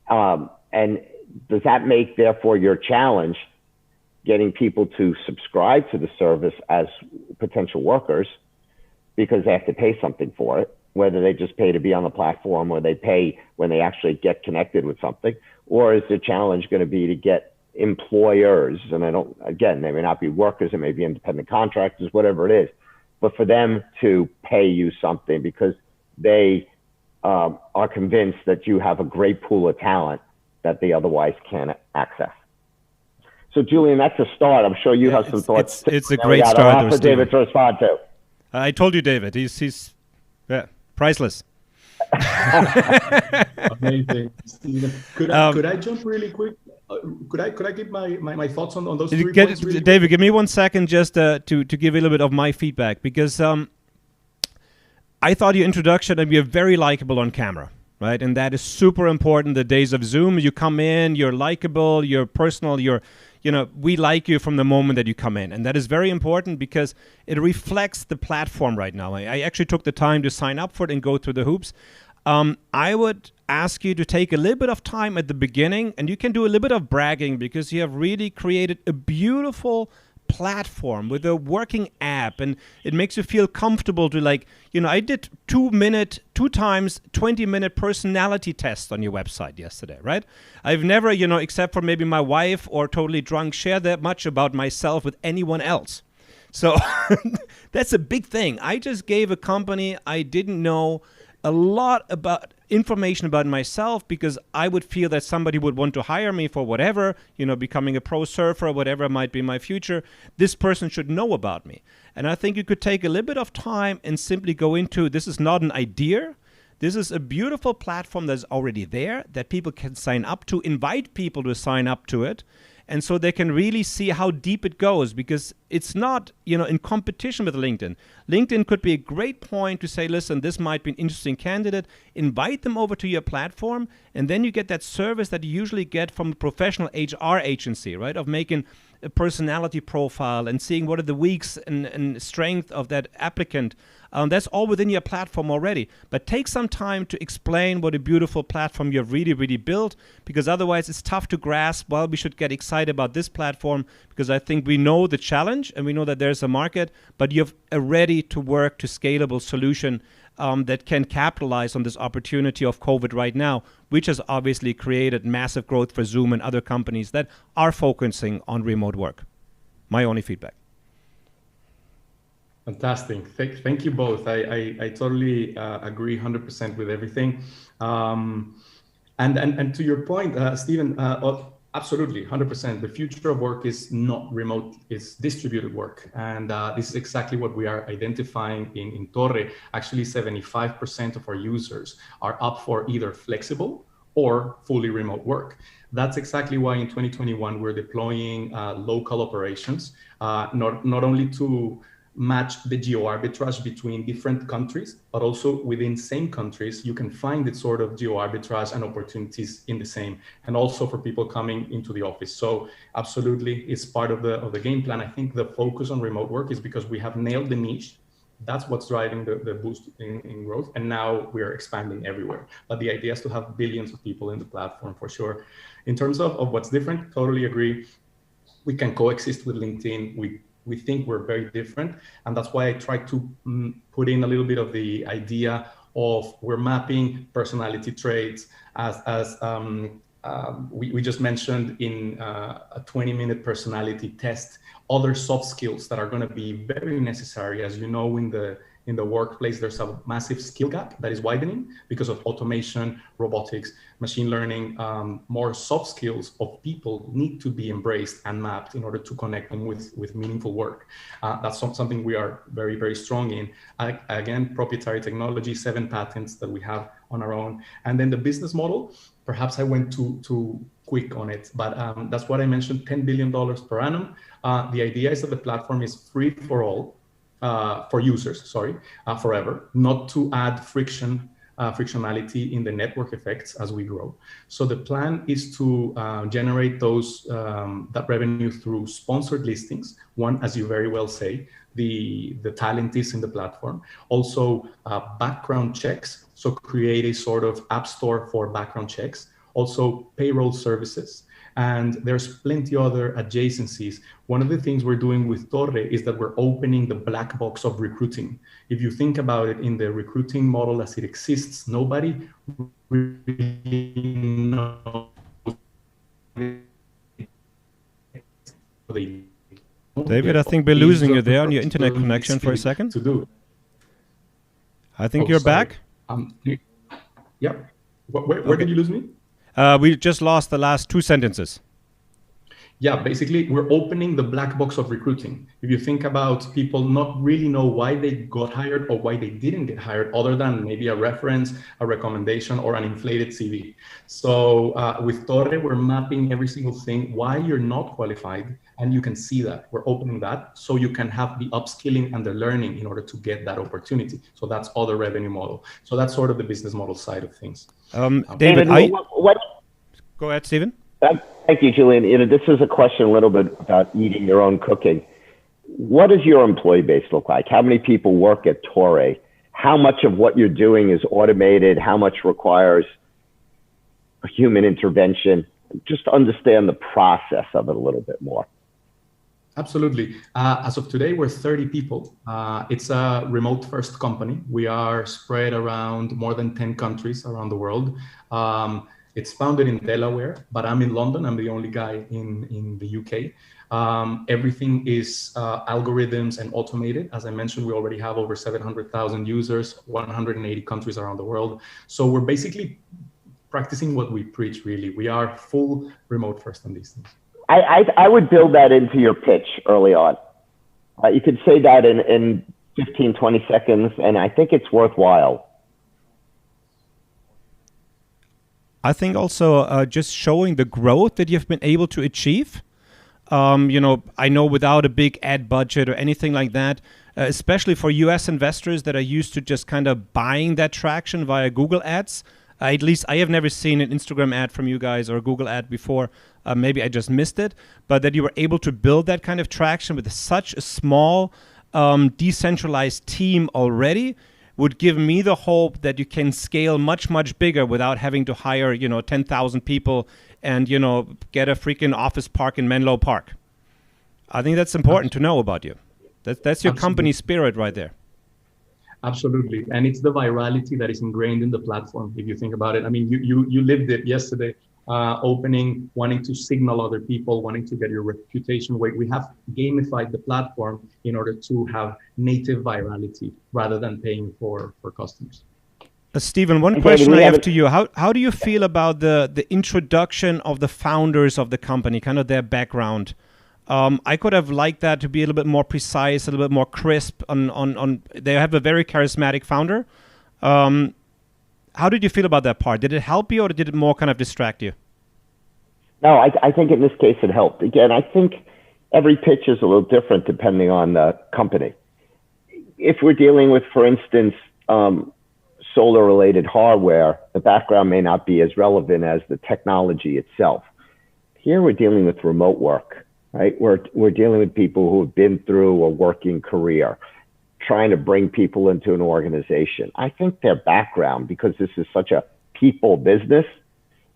And does that make, therefore, your challenge getting people to subscribe to the service as potential workers because they have to pay something for it, whether they just pay to be on the platform or they pay when they actually get connected with something? Or is the challenge going to be to get employers, and they may not be workers, it may be independent contractors, whatever it is, but for them to pay you something because they are convinced that you have a great pool of talent that they otherwise can't access. So, Julian, that's a start. I'm sure you have some thoughts. It's a great start. For David to respond to. I told you, David. He's priceless. Amazing, Stephen. Could I jump really quick? Could I give my thoughts on those 3 points? Really David, give me 1 second just to give a little bit of my feedback, because I thought your introduction and you're very likable on camera, right? And that is super important. The days of Zoom, you come in, you're likable, you're personal, we like you from the moment that you come in. And that is very important because it reflects the platform right now. I actually took the time to sign up for it and go through the hoops. I would ask you to take a little bit of time at the beginning, and you can do a little bit of bragging because you have really created a beautiful platform with a working app, and it makes you feel comfortable to I did 2 times 20-minute personality test on your website yesterday, right? I've never, except for maybe my wife or Totally Drunk, shared that much about myself with anyone else. So that's a big thing. I just gave a company I didn't know a lot about information about myself because I would feel that somebody would want to hire me for whatever, becoming a pro surfer, whatever might be my future. This person should know about me. And I think you could take a little bit of time and simply go into, this is not an idea. This is a beautiful platform that's already there that people can sign up to, invite people to sign up to it. And so they can really see how deep it goes, because it's not, in competition with LinkedIn. LinkedIn could be a great point to say, listen, this might be an interesting candidate. Invite them over to your platform, and then you get that service that you usually get from a professional HR agency, right, of making a personality profile and seeing what are the weaks and strength of that applicant. That's all within your platform already. But take some time to explain what a beautiful platform you've really, really built, because otherwise it's tough to grasp. Well, we should get excited about this platform because I think we know the challenge and we know that there's a market, but you have a ready to work to scalable solution that can capitalize on this opportunity of COVID right now, which has obviously created massive growth for Zoom and other companies that are focusing on remote work. My only feedback. Fantastic. Thank you both. I totally agree 100% with everything. And to your point, Stephen, absolutely 100%. The future of work is not remote, it's distributed work. And this is exactly what we are identifying in Torre. Actually, 75% of our users are up for either flexible or fully remote work. That's exactly why in 2021, we're deploying local operations, not only to match the geo arbitrage between different countries, but also within same countries, you can find this sort of geo arbitrage and opportunities in the same, and also for people coming into the office. So absolutely, it's part of the game plan. I think the focus on remote work is because we have nailed the niche. That's what's driving the boost in growth. And now we're expanding everywhere. But the idea is to have billions of people in the platform for sure. In terms of what's different, totally agree. We can coexist with LinkedIn. We think we're very different. And that's why I try to put in a little bit of the idea of we're mapping personality traits as we just mentioned in a 20-minute personality test, other soft skills that are going to be very necessary, as you know, in In the workplace, there's a massive skill gap that is widening because of automation, robotics, machine learning. More soft skills of people need to be embraced and mapped in order to connect them with meaningful work. That's something we are very, very strong in. Again, proprietary technology, 7 patents that we have on our own. And then the business model, perhaps I went too quick on it, but that's what I mentioned, $10 billion per annum. The idea is that the platform is free for all, for users, forever, not to add frictionality in the network effects as we grow. So the plan is to generate that revenue through sponsored listings. One, as you very well say, the talent is in the platform. Also, background checks. So create a sort of app store for background checks. Also, payroll services. And there's plenty other adjacencies. One of the things we're doing with Torre is that we're opening the black box of recruiting. If you think about it, in the recruiting model as it exists, nobody really knows. David, I think we're losing you there on your internet connection for a second. I think you're back. Yeah. Where did you lose me? We just lost the last 2 sentences. Yeah, basically, we're opening the black box of recruiting. If you think about people not really know why they got hired or why they didn't get hired, other than maybe a reference, a recommendation, or an inflated CV. So with Torre, we're mapping every single thing, why you're not qualified, and you can see that. We're opening that so you can have the upskilling and the learning in order to get that opportunity. So that's other revenue model. So that's sort of the business model side of things. David, go ahead, Stephen. Thank you, Julian. This is a question a little bit about eating your own cooking. What does your employee base look like? How many people work at Torre? How much of what you're doing is automated? How much requires a human intervention? Just to understand the process of it a little bit more. Absolutely. As of today, we're 30 people. It's a remote first company. We are spread around more than 10 countries around the world. It's founded in Delaware, but I'm in London. I'm the only guy in the UK. Everything is algorithms and automated. As I mentioned, we already have over 700,000 users, 180 countries around the world. So we're basically practicing what we preach, really. We are full remote first on these things. I would build that into your pitch early on. You could say that in 15, 20 seconds, and I think it's worthwhile. I think also just showing the growth that you've been able to achieve. I know without a big ad budget or anything like that, especially for US investors that are used to just kind of buying that traction via Google ads. At least I have never seen an Instagram ad from you guys or a Google ad before. Maybe I just missed it. But that you were able to build that kind of traction with such a small, decentralized team already would give me the hope that you can scale much, much bigger without having to hire, 10,000 people and, get a freaking office park in Menlo Park. I think that's important to know about you. That's your company spirit right there. Absolutely. And it's the virality that is ingrained in the platform, if you think about it. I mean, you lived it yesterday, opening, wanting to signal other people, wanting to get your reputation. We have gamified the platform in order to have native virality rather than paying for customers. Stephen, one question I have to you. How do you feel about the introduction of the founders of the company, kind of their background? I could have liked that to be a little bit more precise, a little bit more crisp. They have a very charismatic founder. How did you feel about that part? Did it help you or did it more kind of distract you? No, I think in this case it helped. Again, I think every pitch is a little different depending on the company. If we're dealing with, for instance, solar-related hardware, the background may not be as relevant as the technology itself. Here we're dealing with remote work, right? We're dealing with people who have been through a working career, trying to bring people into an organization. I think their background, because this is such a people business,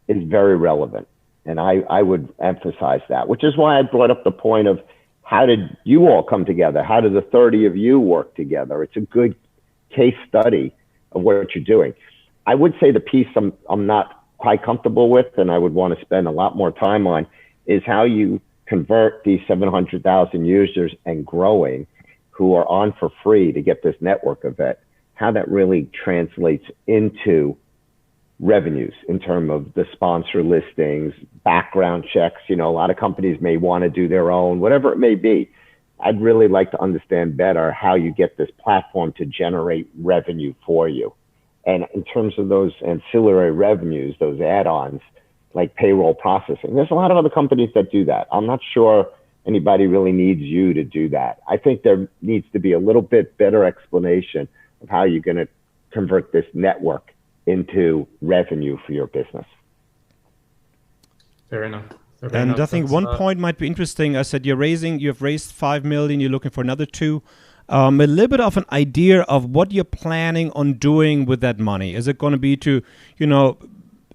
is very relevant. And I would emphasize that, which is why I brought up the point of how did you all come together? How did the 30 of you work together? It's a good case study of what you're doing. I would say the piece I'm not quite comfortable with, and I would want to spend a lot more time on, is how you convert these 700,000 users and growing, who are on for free to get this network event, how that really translates into revenues in terms of the sponsor listings, background checks. A lot of companies may want to do their own, whatever it may be. I'd really like to understand better how you get this platform to generate revenue for you. And in terms of those ancillary revenues, those add-ons, like payroll processing, there's a lot of other companies that do that. I'm not sure anybody really needs you to do that. I think there needs to be a little bit better explanation of how you're going to convert this network into revenue for your business. Fair enough. And I think one point might be interesting. I said you've raised 5 million, you're looking for another 2. A little bit of an idea of what you're planning on doing with that money. Is it going to be to,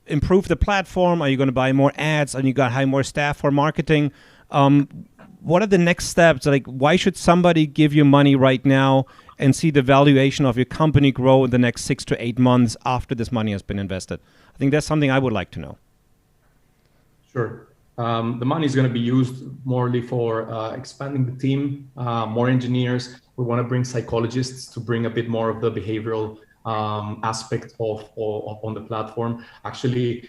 improve the platform? Are you going to buy more ads? Are you going to hire more staff for marketing? What are the next steps? Like, why should somebody give you money right now and see the valuation of your company grow in the next 6 to 8 months after this money has been invested? I think that's something I would like to know. Sure. The money is going to be used morely for expanding the team, more engineers. We want to bring psychologists to bring a bit more of the behavioral aspect of on the platform. Actually,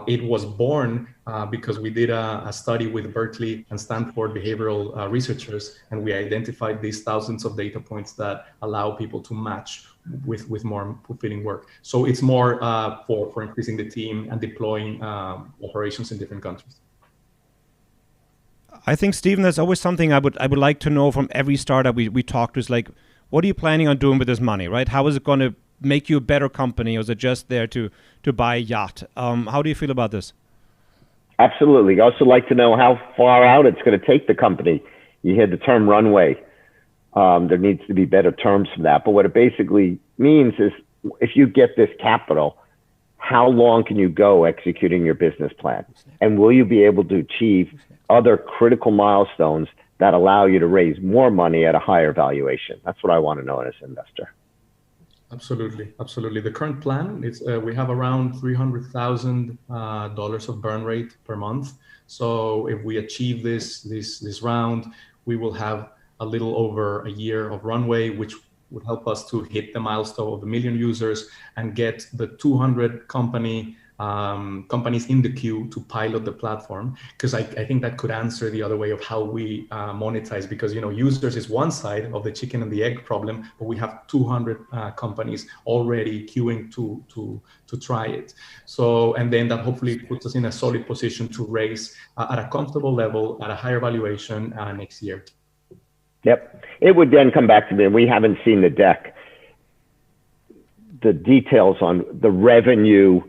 it was born because we did a study with Berkeley and Stanford behavioral researchers, and we identified these thousands of data points that allow people to match with more fulfilling work. So it's more for increasing the team and deploying operations in different countries. I think, Stephen, there's always something I would like to know from every startup we talk to is like, what are you planning on doing with this money, right? How is it going to make you a better company, or is it just there to buy a yacht? How do you feel about this? Absolutely. I also like to know how far out it's going to take the company. You hear the term runway. There needs to be better terms for that. But what it basically means is if you get this capital, how long can you go executing your business plan? And will you be able to achieve other critical milestones that allow you to raise more money at a higher valuation? That's what I want to know as an investor. Absolutely. The current plan is we have around $300,000 of burn rate per month. So if we achieve this round, we will have a little over a year of runway, which would help us to hit the milestone of 1 million users and get the 200 companies in the queue to pilot the platform. Because I think that could answer the other way of how we monetize, because users is one side of the chicken and the egg problem, but we have 200 companies already queuing to try it. So, and then that hopefully puts us in a solid position to raise at a comfortable level at a higher valuation next year. Yep. It would then come back to me, and we haven't seen the deck, the details on the revenue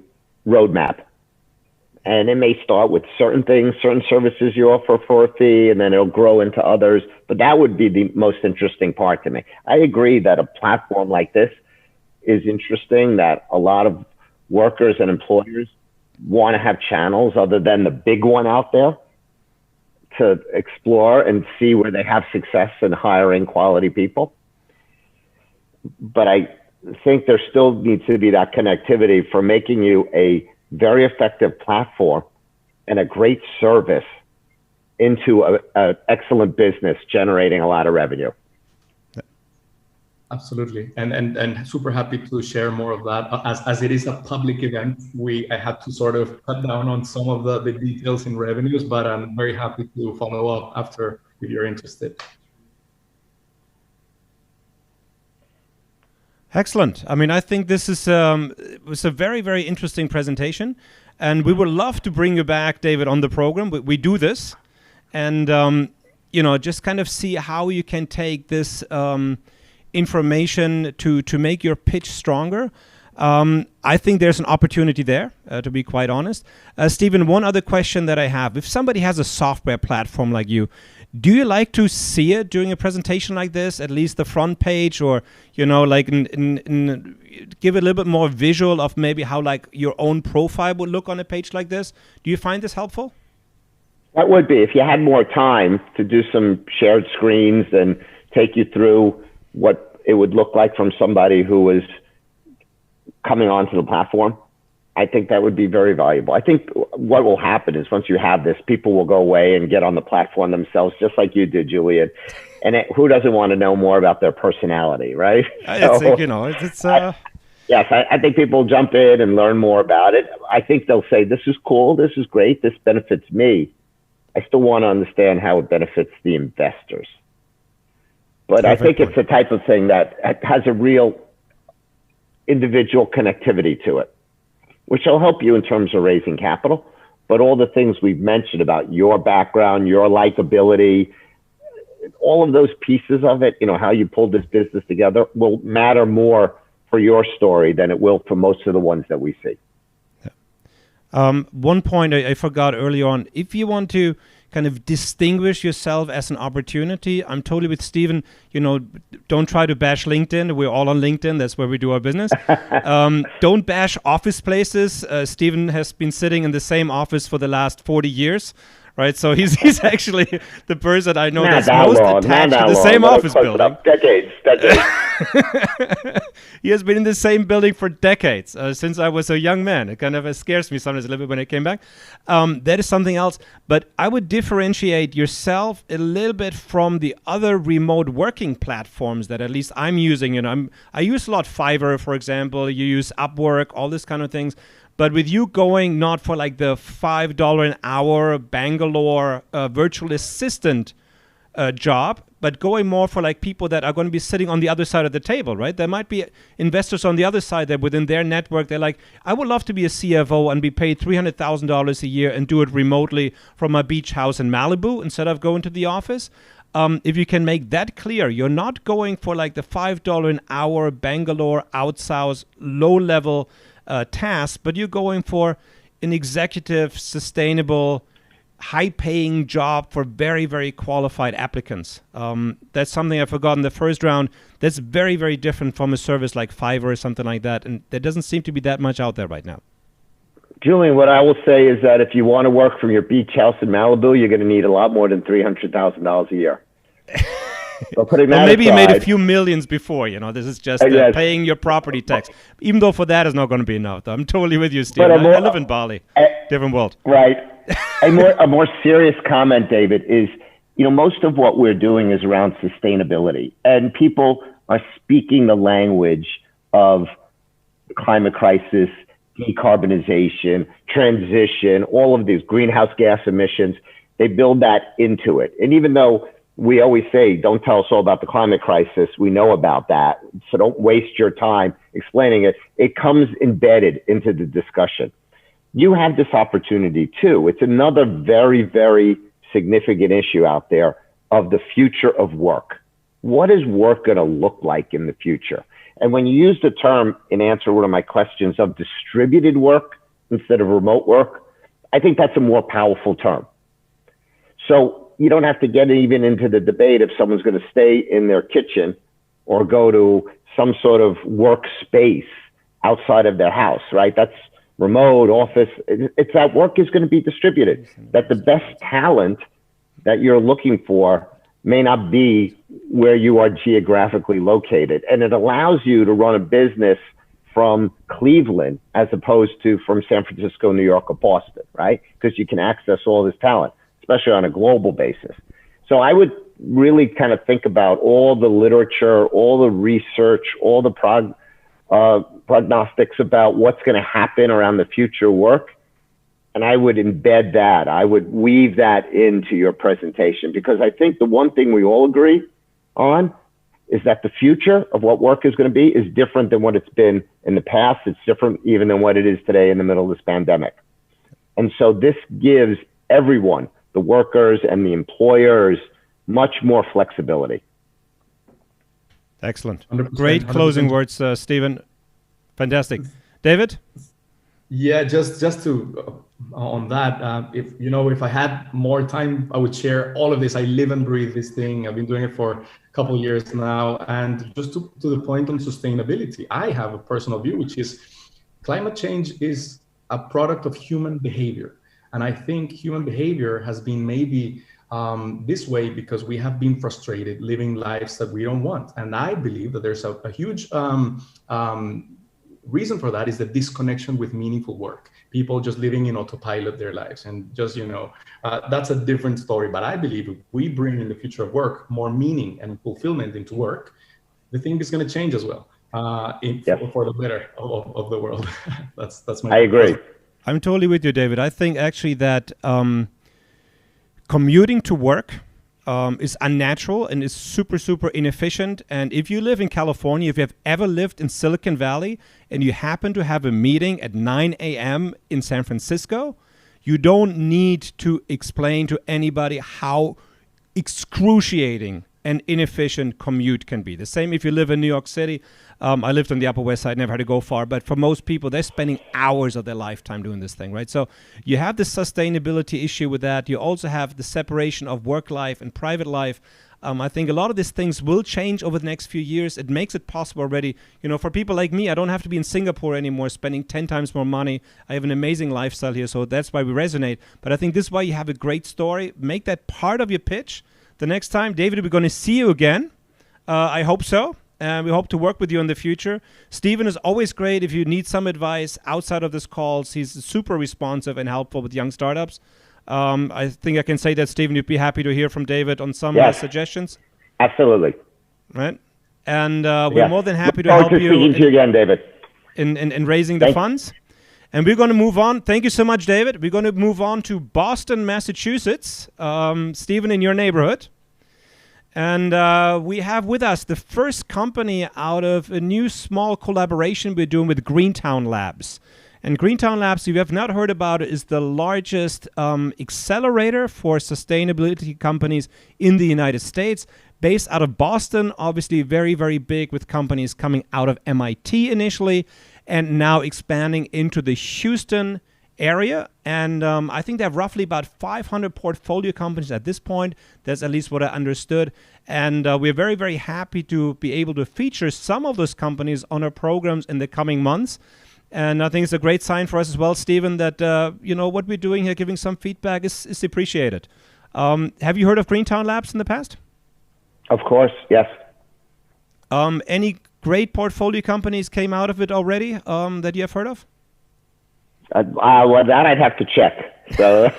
roadmap. And it may start with certain things, certain services you offer for a fee, and then it'll grow into others. But that would be the most interesting part to me. I agree that a platform like this is interesting, that a lot of workers and employers want to have channels other than the big one out there to explore and see where they have success in hiring quality people. But I think there still needs to be that connectivity for making you a very effective platform and a great service into an excellent business generating a lot of revenue. Absolutely, and super happy to share more of that. As it is a public event, I had to sort of cut down on some of the details in revenues, but I'm very happy to follow up after if you're interested. Excellent. I mean, I think this is was a very, very interesting presentation, and we would love to bring you back, David, on the program. We do this, and just kind of see how you can take this information to make your pitch stronger. I think there's an opportunity there, to be quite honest. Stephen, one other question that I have: if somebody has a software platform like you, do you like to see it during a presentation like this, at least the front page, or like give it a little bit more visual of maybe how like your own profile would look on a page like this? Do you find this helpful? That would be, if you had more time to do some shared screens and take you through what it would look like from somebody who was coming onto the platform. I think that would be very valuable. I think what will happen is once you have this, people will go away and get on the platform themselves, just like you did, Julian. And who doesn't want to know more about their personality, right? Yes, I think people jump in and learn more about it. I think they'll say, this is cool, this is great, this benefits me. I still want to understand how it benefits the investors. But I think it's the type of thing that has a real individual connectivity to it, which will help you in terms of raising capital. But all the things we've mentioned about your background, your likability, all of those pieces of it, how you pulled this business together will matter more for your story than it will for most of the ones that we see. One point I forgot early on, if you want to kind of distinguish yourself as an opportunity, I'm totally with Stephen. Don't try to bash LinkedIn. We're all on LinkedIn. That's where we do our business. Don't bash office places. Stephen has been sitting in the same office for the last 40 years. Right, so he's actually the person I know that's most attached to the same office building. Decades. He has been in the same building for decades, since I was a young man. It kind of scares me sometimes a little bit when I came back. That is something else. But I would differentiate yourself a little bit from the other remote working platforms that at least I'm using. I use a lot Fiverr, for example. You use Upwork, all this kind of things. But with you going not for like the $5 an hour Bangalore virtual assistant job, but going more for like people that are going to be sitting on the other side of the table, right? There might be investors on the other side that within their network, they're like, I would love to be a CFO and be paid $300,000 a year and do it remotely from my beach house in Malibu instead of going to the office. If you can make that clear, you're not going for like the $5 an hour Bangalore outsource low-level task, but you're going for an executive, sustainable, high-paying job for very, very qualified applicants. That's something I forgot in the first round. That's very, very different from a service like Fiverr or something like that, and there doesn't seem to be that much out there right now. Julian, what I will say is that if you want to work from your beach house in Malibu, you're going to need a lot more than $300,000 a year. So putting that maybe aside, you made a few millions before, this is just yes. paying your property tax. Even though for that is not going to be enough. I'm totally with you, Steve. I live in Bali. Different world. Right. A more serious comment, David, is, most of what we're doing is around sustainability. And people are speaking the language of the climate crisis, decarbonization, transition, all of these greenhouse gas emissions. They build that into it. And even though we always say, don't tell us all about the climate crisis, we know about that, so don't waste your time explaining it. It comes embedded into the discussion. You have this opportunity too. It's another very, very significant issue out there of the future of work. What is work going to look like in the future? And when you use the term, in answer to one of my questions, of distributed work instead of remote work, I think that's a more powerful term. So you don't have to get even into the debate if someone's going to stay in their kitchen or go to some sort of workspace outside of their house, right? That's remote, office. It's that work is going to be distributed, that the best talent that you're looking for may not be where you are geographically located. And it allows you to run a business from Cleveland as opposed to from San Francisco, New York, or Boston, right? Because you can access all this talent, especially on a global basis. So I would really kind of think about all the literature, all the research, all the prognostics about what's going to happen around the future work. And I would embed that. I would weave that into your presentation, because I think the one thing we all agree on is that the future of what work is going to be is different than what it's been in the past. It's different even than what it is today in the middle of this pandemic. And so this gives everyone, the workers and the employers, much more flexibility. Excellent. 100%, Great closing words, Stephen. Fantastic. David? Yeah, just to on that, if I had more time, I would share all of this. I live and breathe this thing. I've been doing it for a couple of years now. And just to the point on sustainability, I have a personal view, which is climate change is a product of human behavior. And I think human behavior has been maybe this way because we have been frustrated living lives that we don't want. And I believe that there's a huge reason for that is the disconnection with meaningful work. People just living in autopilot their lives, and just, that's a different story. But I believe if we bring in the future of work more meaning and fulfillment into work, the thing is going to change as well, for the better of the world. that's my. I agree. I'm totally with you, David. I think actually that commuting to work is unnatural and is super, super inefficient. And if you live in California, if you have ever lived in Silicon Valley and you happen to have a meeting at 9 a.m. in San Francisco, you don't need to explain to anybody how excruciating and inefficient commute can be. The same if you live in New York City. I lived on the Upper West Side, never had to go far, but for most people, they're spending hours of their lifetime doing this thing, right? So you have the sustainability issue with that. You also have the separation of work life and private life. I think a lot of these things will change over the next few years. It makes it possible already. For people like me, I don't have to be in Singapore anymore, spending 10 times more money. I have an amazing lifestyle here, so that's why we resonate. But I think this is why you have a great story. Make that part of your pitch. The next time, David, we're going to see you again. I hope so. And we hope to work with you in the future. Stephen is always great if you need some advice outside of this calls. He's super responsive and helpful with young startups. I think I can say that, Stephen, you'd be happy to hear from David on some suggestions. Absolutely. Right. And we're more than happy to help you. Speaking to you again, David. In raising the funds. And we're going to move on. Thank you so much, David. We're going to move on to Boston, Massachusetts. Stephen, in your neighborhood. And we have with us the first company out of a new small collaboration we're doing with Greentown Labs. And Greentown Labs, if you have not heard about it, is the largest accelerator for sustainability companies in the United States. Based out of Boston, obviously very, very big with companies coming out of MIT initially and now expanding into the Houston area. And I think they have roughly about 500 portfolio companies at this point. That's at least what I understood. And we're very, very happy to be able to feature some of those companies on our programs in the coming months. And I think it's a great sign for us as well, Stephen, that what we're doing here, giving some feedback is appreciated. Have you heard of Greentown Labs in the past? Of course, yes. Any great portfolio companies came out of it already that you have heard of? Well, that I'd have to check. So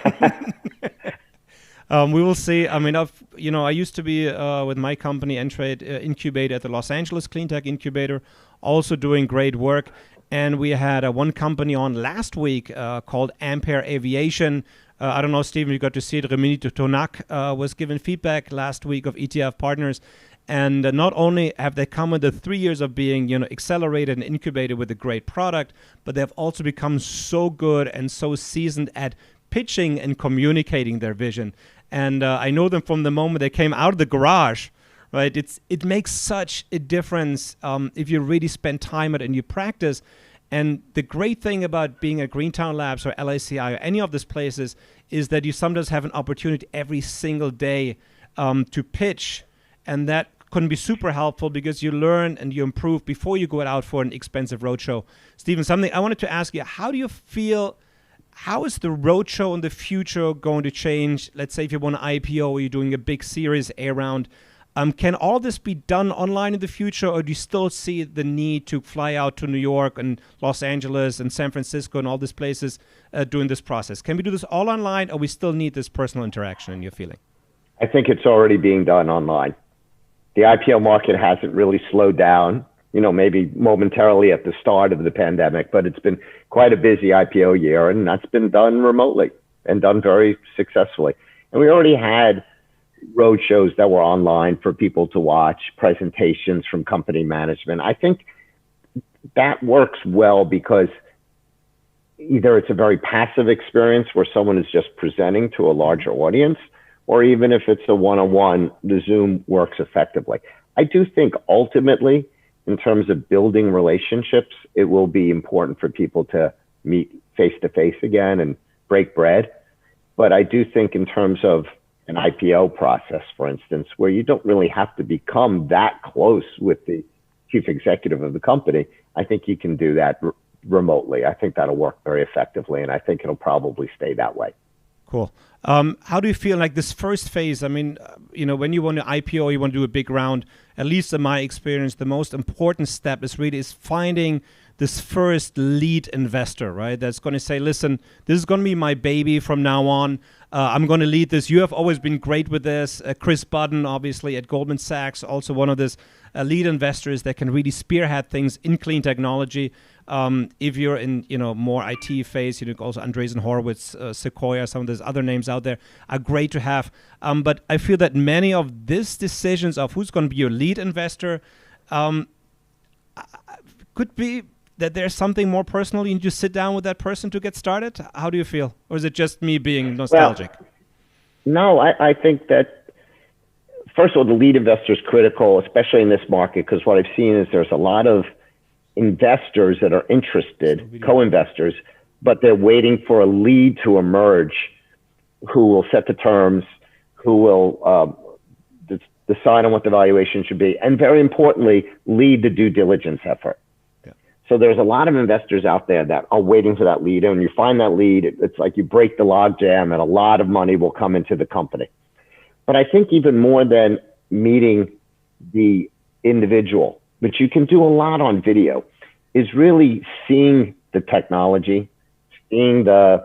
we will see. I mean, I used to be with my company, Entrade Incubator at the Los Angeles Cleantech Incubator, also doing great work. And we had one company on last week called Ampere Aviation. I don't know, Stephen, you got to see it. Remini Tonak was given feedback last week of ETF partners. And not only have they come with the 3 years of being, accelerated and incubated with a great product, but they've also become so good and so seasoned at pitching and communicating their vision. And I know them from the moment they came out of the garage, right? It makes such a difference if you really spend time at it and you practice. And the great thing about being at Greentown Labs or LACI or any of these places is that you sometimes have an opportunity every single day to pitch. And that can be super helpful because you learn and you improve before you go out for an expensive roadshow. Stephen, something I wanted to ask you, how do you feel, how is the roadshow in the future going to change? Let's say if you want an IPO or you're doing a big Series A round, can all this be done online in the future, or do you still see the need to fly out to New York and Los Angeles and San Francisco and all these places doing this process? Can we do this all online, or we still need this personal interaction in your feeling? I think it's already being done online. The IPO market hasn't really slowed down, maybe momentarily at the start of the pandemic, but it's been quite a busy IPO year, and that's been done remotely and done very successfully. And we already had road shows that were online for people to watch, presentations from company management. I think that works well because either it's a very passive experience where someone is just presenting to a larger audience, or even if it's a one-on-one, the Zoom works effectively. I do think ultimately, in terms of building relationships, it will be important for people to meet face-to-face again and break bread. But I do think in terms of an IPO process, for instance, where you don't really have to become that close with the chief executive of the company, I think you can do that remotely. I think that'll work very effectively, and I think it'll probably stay that way. Cool. How do you feel like this first phase? I mean, when you want to IPO, you want to do a big round, at least in my experience, the most important step is finding this first lead investor, right? That's going to say, listen, this is going to be my baby from now on. I'm going to lead this. You have always been great with this. Chris Budden, obviously, at Goldman Sachs, also one of these lead investors that can really spearhead things in clean technology. If you're in, more IT phase, also Andreessen Horowitz, Sequoia, some of those other names out there are great to have. But I feel that many of these decisions of who's going to be your lead investor could be that there's something more personal. You need to sit down with that person to get started. How do you feel? Or is it just me being nostalgic? Well, no, I think that, first of all, the lead investor is critical, especially in this market, because what I've seen is there's a lot of investors that are interested, co-investors, but they're waiting for a lead to emerge who will set the terms, who will decide on what the valuation should be, and very importantly, lead the due diligence effort. So there's a lot of investors out there that are waiting for that lead. And when you find that lead, it's like you break the log jam and a lot of money will come into the company. But I think even more than meeting the individual, which you can do a lot on video, is really seeing the technology, seeing the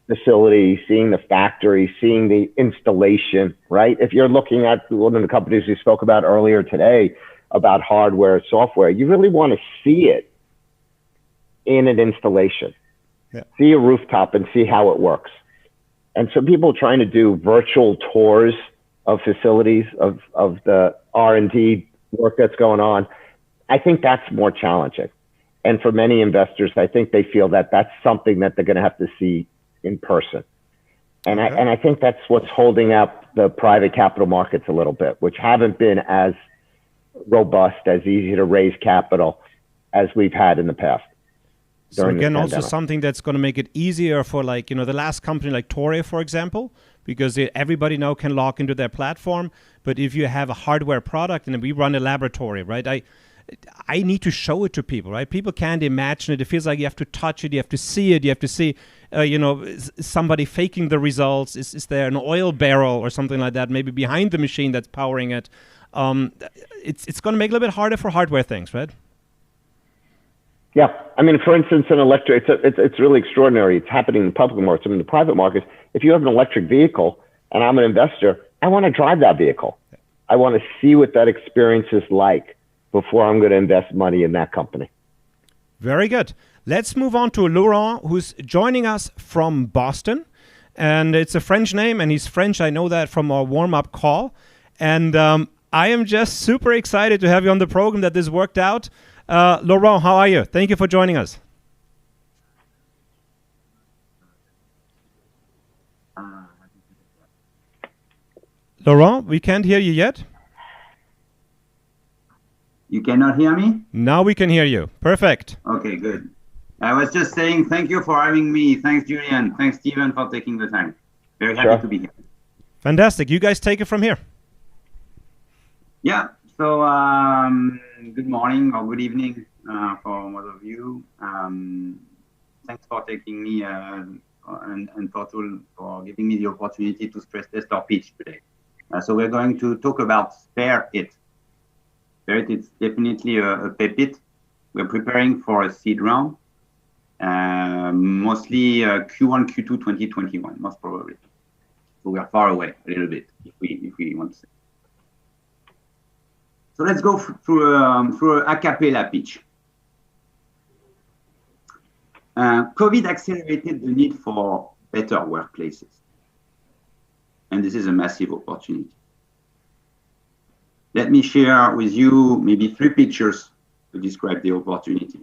facility, seeing the factory, seeing the installation, right? If you're looking at one of the companies we spoke about earlier today about hardware, software, you really want to see it in an installation, see a rooftop and see how it works. And so people trying to do virtual tours of facilities, of the R&D work that's going on, I think that's more challenging. And for many investors, I think they feel that that's something that they're going to have to see in person. And I think that's what's holding up the private capital markets a little bit, which haven't been as robust, as easy to raise capital as we've had in the past. So again, also something that's going to make it easier for the last company like Torre, for example, because everybody now can log into their platform. But if you have a hardware product and we run a laboratory, right? I need to show it to people, right? People can't imagine it. It feels like you have to touch it. You have to see it. You have to see, somebody faking the results. Is there an oil barrel or something like that, maybe behind the machine that's powering it? It's going to make it a little bit harder for hardware things, right? Yeah, I mean, for instance, an electric, it's really extraordinary. It's happening in the public markets. I mean, the private markets, if you have an electric vehicle and I'm an investor, I want to drive that vehicle. I want to see what that experience is like before I'm going to invest money in that company. Very good. Let's move on to Laurent, who's joining us from Boston. And it's a French name, and he's French. I know that from our warm-up call. And I am just super excited to have you on the program, that this worked out. Laurent, how are you? Thank you for joining us. Laurent, we can't hear you yet. You cannot hear me? Now we can hear you. Perfect. Okay, good. I was just saying thank you for having me. Thanks, Julian. Thanks, Stephen, for taking the time. Very happy to be here. Fantastic. You guys take it from here. Yeah. So good morning or good evening for most of you. Thanks for taking me and for giving me the opportunity to stress test our pitch today. So we're going to talk about Spare It. Spare It is definitely a pepit. We're preparing for a seed round, mostly Q1, Q2 2021, most probably. So we are far away a little bit, if we want to say. So let's go through a cappella pitch. COVID accelerated the need for better workplaces. And this is a massive opportunity. Let me share with you maybe 3 pictures to describe the opportunity.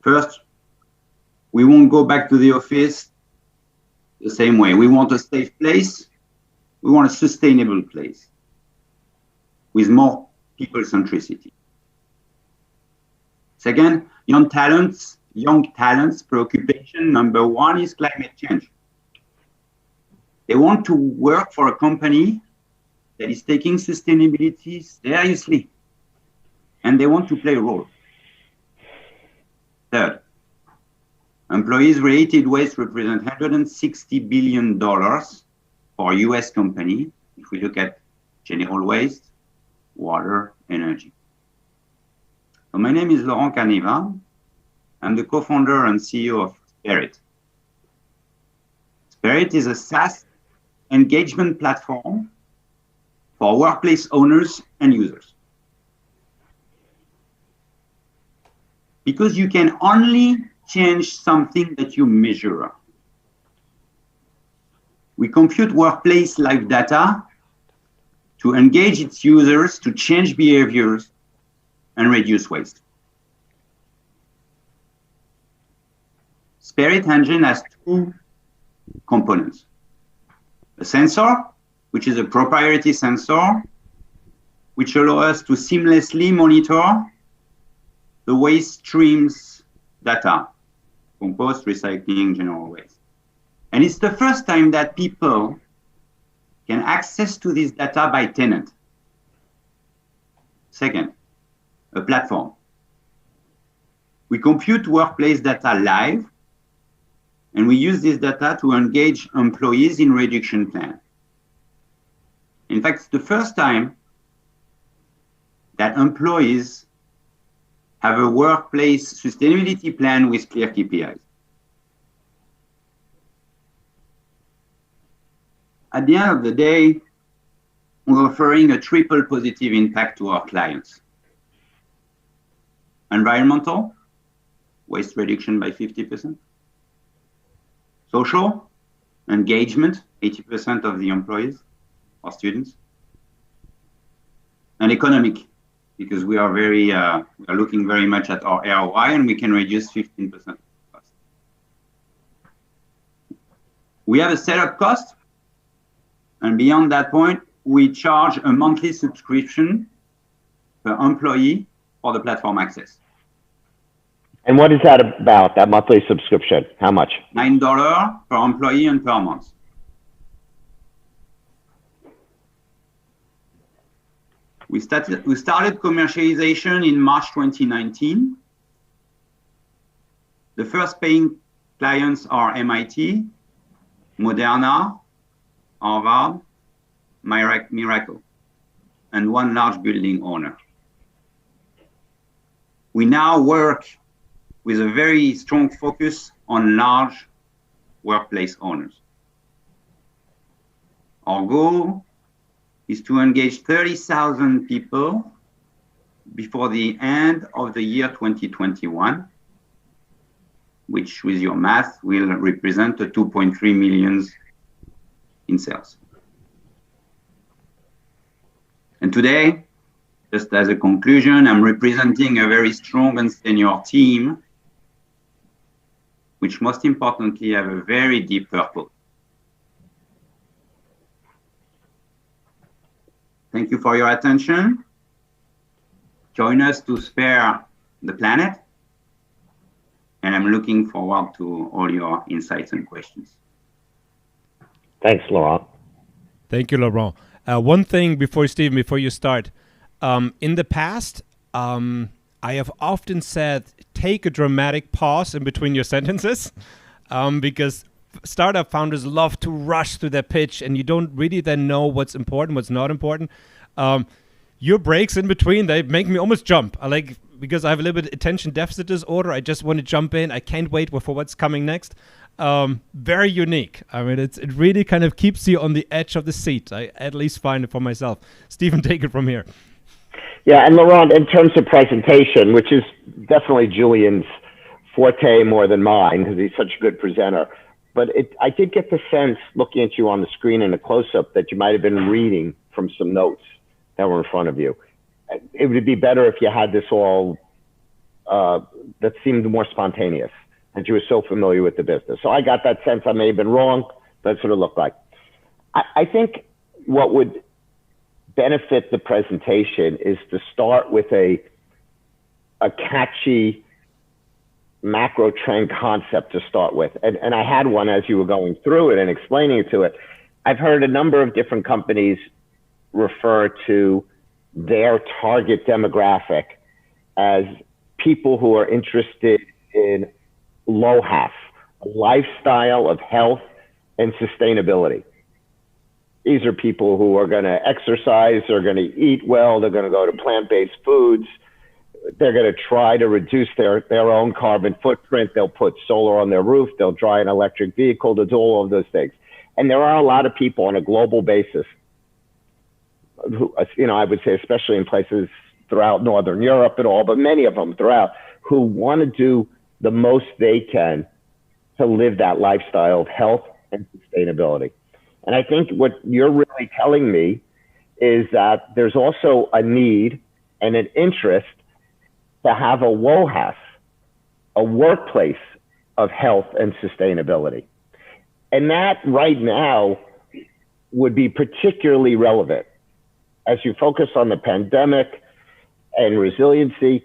First, we won't go back to the office the same way. We want a safe place. We want a sustainable place with more people centricity. Second, young talents preoccupation number 1 is climate change. They want to work for a company that is taking sustainability seriously, and they want to play a role. Third, employees-related waste represent $160 billion for US company, if we look at general waste, water, energy. So my name is Laurent Caneva. I'm the co-founder and CEO of Spirit. Spirit is a SaaS engagement platform for workplace owners and users. Because you can only change something that you measure. We compute workplace life data to engage its users to change behaviors and reduce waste. Spirit Engine has two components. A sensor, which is a proprietary sensor, which allows us to seamlessly monitor the waste streams data, compost, recycling, general waste. And it's the first time that people can access to this data by tenant. Second, a platform. We compute workplace data live, and we use this data to engage employees in reduction plan. In fact, it's the first time that employees have a workplace sustainability plan with clear KPIs. At the end of the day, we're offering a triple positive impact to our clients. Environmental, waste reduction by 50%. Social, engagement, 80% of the employees or students. And economic, because we are we are looking very much at our ROI, and we can reduce 15% of cost. We have a setup cost, and beyond that point, we charge a monthly subscription per employee for the platform access. And what is that about, that monthly subscription? How much? $9 per employee and per month. We started commercialization in March 2019. The first paying clients are MIT, Moderna, Harvard, Miracle, and one large building owner. We now work with a very strong focus on large workplace owners. Our goal is to engage 30,000 people before the end of the year 2021, which with your math will represent a 2.3 million in sales. And today, just as a conclusion, I'm representing a very strong and senior team, which most importantly have a very deep purpose. Thank you for your attention. Join us to spare the planet. And I'm looking forward to all your insights and questions. Thanks, Laurent. Thank you, Laurent. One thing before, Stephen, before you start. In the past, I have often said, take a dramatic pause in between your sentences, because startup founders love to rush through their pitch, and you don't really then know what's important, what's not important. Your breaks in between, they make me almost jump. Because I have a little bit attention deficit disorder. I just want to jump in. I can't wait for what's coming next. Very unique. I mean, it really kind of keeps you on the edge of the seat. I at least find it for myself. Stephen, take it from here. Yeah, and Laurent, in terms of presentation, which is definitely Julian's forte more than mine, because he's such a good presenter. But I did get the sense, looking at you on the screen in a close-up, that you might have been reading from some notes that were in front of you. It would be better if you had this all, that seemed more spontaneous, and you were so familiar with the business. So I got that sense. I may have been wrong, but that's what it looked like. I think what would benefit the presentation is to start with a catchy macro trend concept to start with. And I had one as you were going through it and explaining it to it. I've heard a number of different companies refer to their target demographic as people who are interested in LOHAS, a lifestyle of health and sustainability. These are people who are going to exercise, they're going to eat well, they're going to go to plant-based foods, they're going to try to reduce their own carbon footprint. They'll put solar on their roof. They'll drive an electric vehicle to do all of those things. And there are a lot of people on a global basis who, I would say, especially in places throughout Northern Europe and all, but many of them throughout, who want to do the most they can to live that lifestyle of health and sustainability. And I think what you're really telling me is that there's also a need and an interest to have a WOHAS, a workplace of health and sustainability. And that right now would be particularly relevant as you focus on the pandemic and resiliency.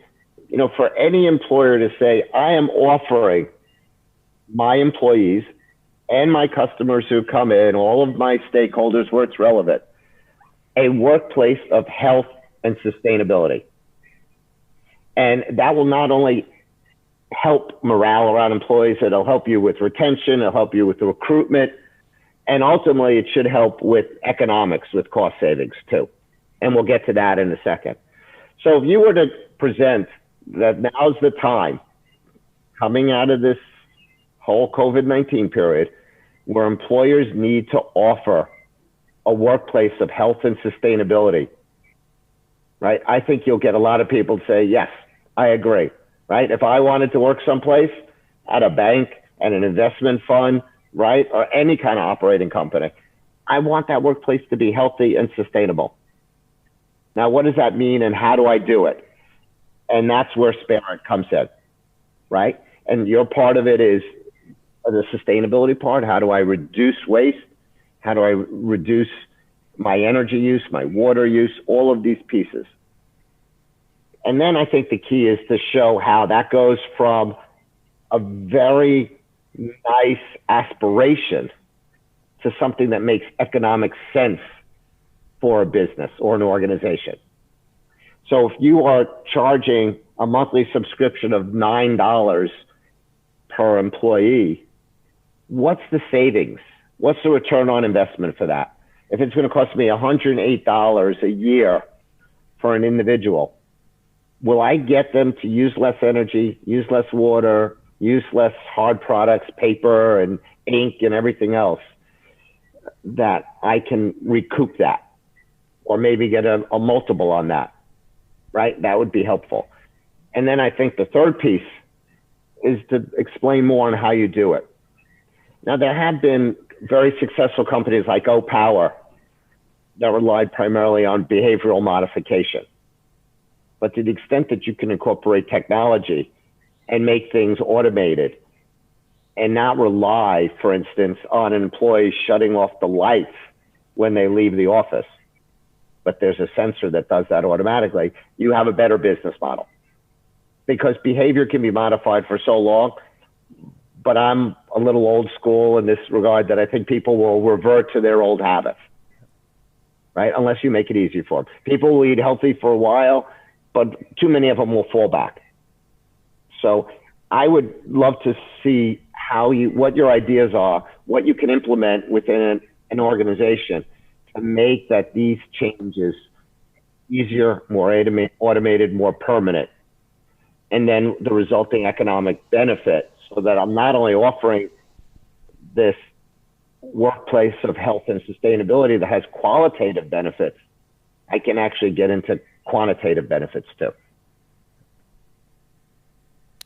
For any employer to say, I am offering my employees and my customers who come in, all of my stakeholders where it's relevant, a workplace of health and sustainability. And that will not only help morale around employees, it'll help you with retention, it'll help you with the recruitment, and ultimately it should help with economics, with cost savings too. And we'll get to that in a second. So if you were to present that now's the time, coming out of this whole COVID-19 period, where employers need to offer a workplace of health and sustainability, right? I think you'll get a lot of people say, yes, I agree, right? If I wanted to work someplace at a bank and an investment fund, right, or any kind of operating company, I want that workplace to be healthy and sustainable. Now, what does that mean and how do I do it? And that's where Spirit comes in, right? And your part of it is the sustainability part. How do I reduce waste? How do I reduce my energy use, my water use, all of these pieces? And then I think the key is to show how that goes from a very nice aspiration to something that makes economic sense for a business or an organization. So if you are charging a monthly subscription of $9 per employee, what's the savings? What's the return on investment for that? If it's going to cost me $108 a year for an individual, will I get them to use less energy, use less water, use less hard products, paper and ink and everything else, that I can recoup that or maybe get a multiple on that, right? That would be helpful. And then I think the third piece is to explain more on how you do it. Now, there have been very successful companies like O-Power that relied primarily on behavioral modification. But to the extent that you can incorporate technology and make things automated and not rely, for instance, on an employee shutting off the lights when they leave the office, but there's a sensor that does that automatically, you have a better business model. Because behavior can be modified for so long, but I'm a little old school in this regard that I think people will revert to their old habits, right? Unless you make it easy for them. People will eat healthy for a while, but too many of them will fall back. So I would love to see what your ideas are, what you can implement within an organization to make that these changes easier, more automated, more permanent, and then the resulting economic benefit, so that I'm not only offering this workplace of health and sustainability that has qualitative benefits, I can actually get into quantitative benefits too.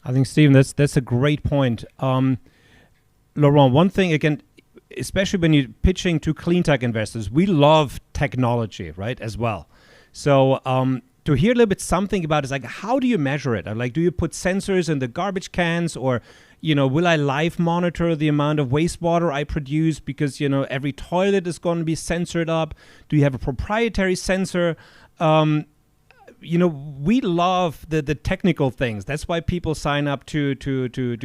I think, Stephen, that's a great point. Laurent, one thing, again, especially when you're pitching to clean tech investors, we love technology, right, as well. So to hear a little bit something about it, is like, how do you measure it? Like, do you put sensors in the garbage cans, or, will I live monitor the amount of wastewater I produce because, every toilet is going to be sensored up? Do you have a proprietary sensor? We love the technical things. That's why people sign up to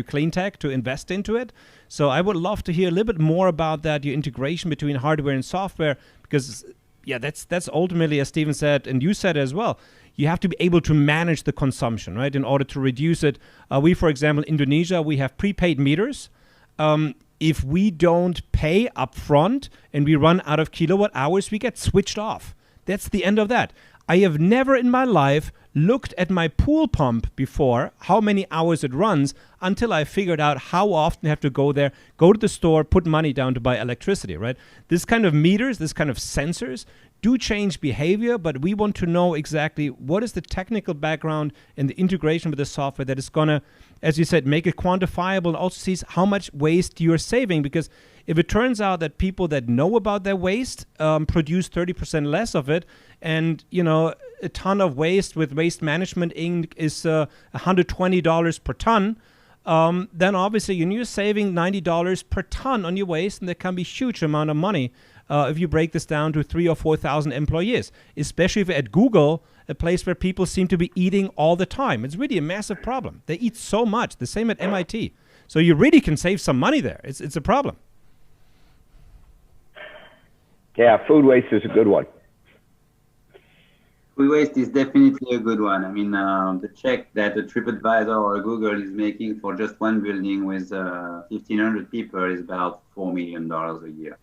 clean tech, to invest into it. So I would love to hear a little bit more about that, your integration between hardware and software, because that's ultimately, as Stephen said, and you said as well, you have to be able to manage the consumption, right, in order to reduce it. We, for example, in Indonesia, we have prepaid meters. If we don't pay upfront and we run out of kilowatt hours, we get switched off. That's the end of that. I have never in my life looked at my pool pump before, how many hours it runs, until I figured out how often I have to go there, go to the store, put money down to buy electricity, right? This kind of meters, this kind of sensors do change behavior, but we want to know exactly what is the technical background and the integration with the software that is going to, as you said, make it quantifiable and also sees how much waste you're saving. Because if it turns out that people that know about their waste produce 30% less of it, and, you know, a ton of waste with Waste Management Inc. is $120 per ton, then obviously you're saving $90 per ton on your waste, and that can be a huge amount of money if you break this down to 3,000 or 4,000 employees, especially if at Google, a place where people seem to be eating all the time. It's really a massive problem. They eat so much. The same at MIT. So you really can save some money there. It's a problem. Yeah, food waste is a good one. Food waste is definitely a good one. I mean, the check that a TripAdvisor or a Google is making for just one building with 1,500 people is about $4 million a year.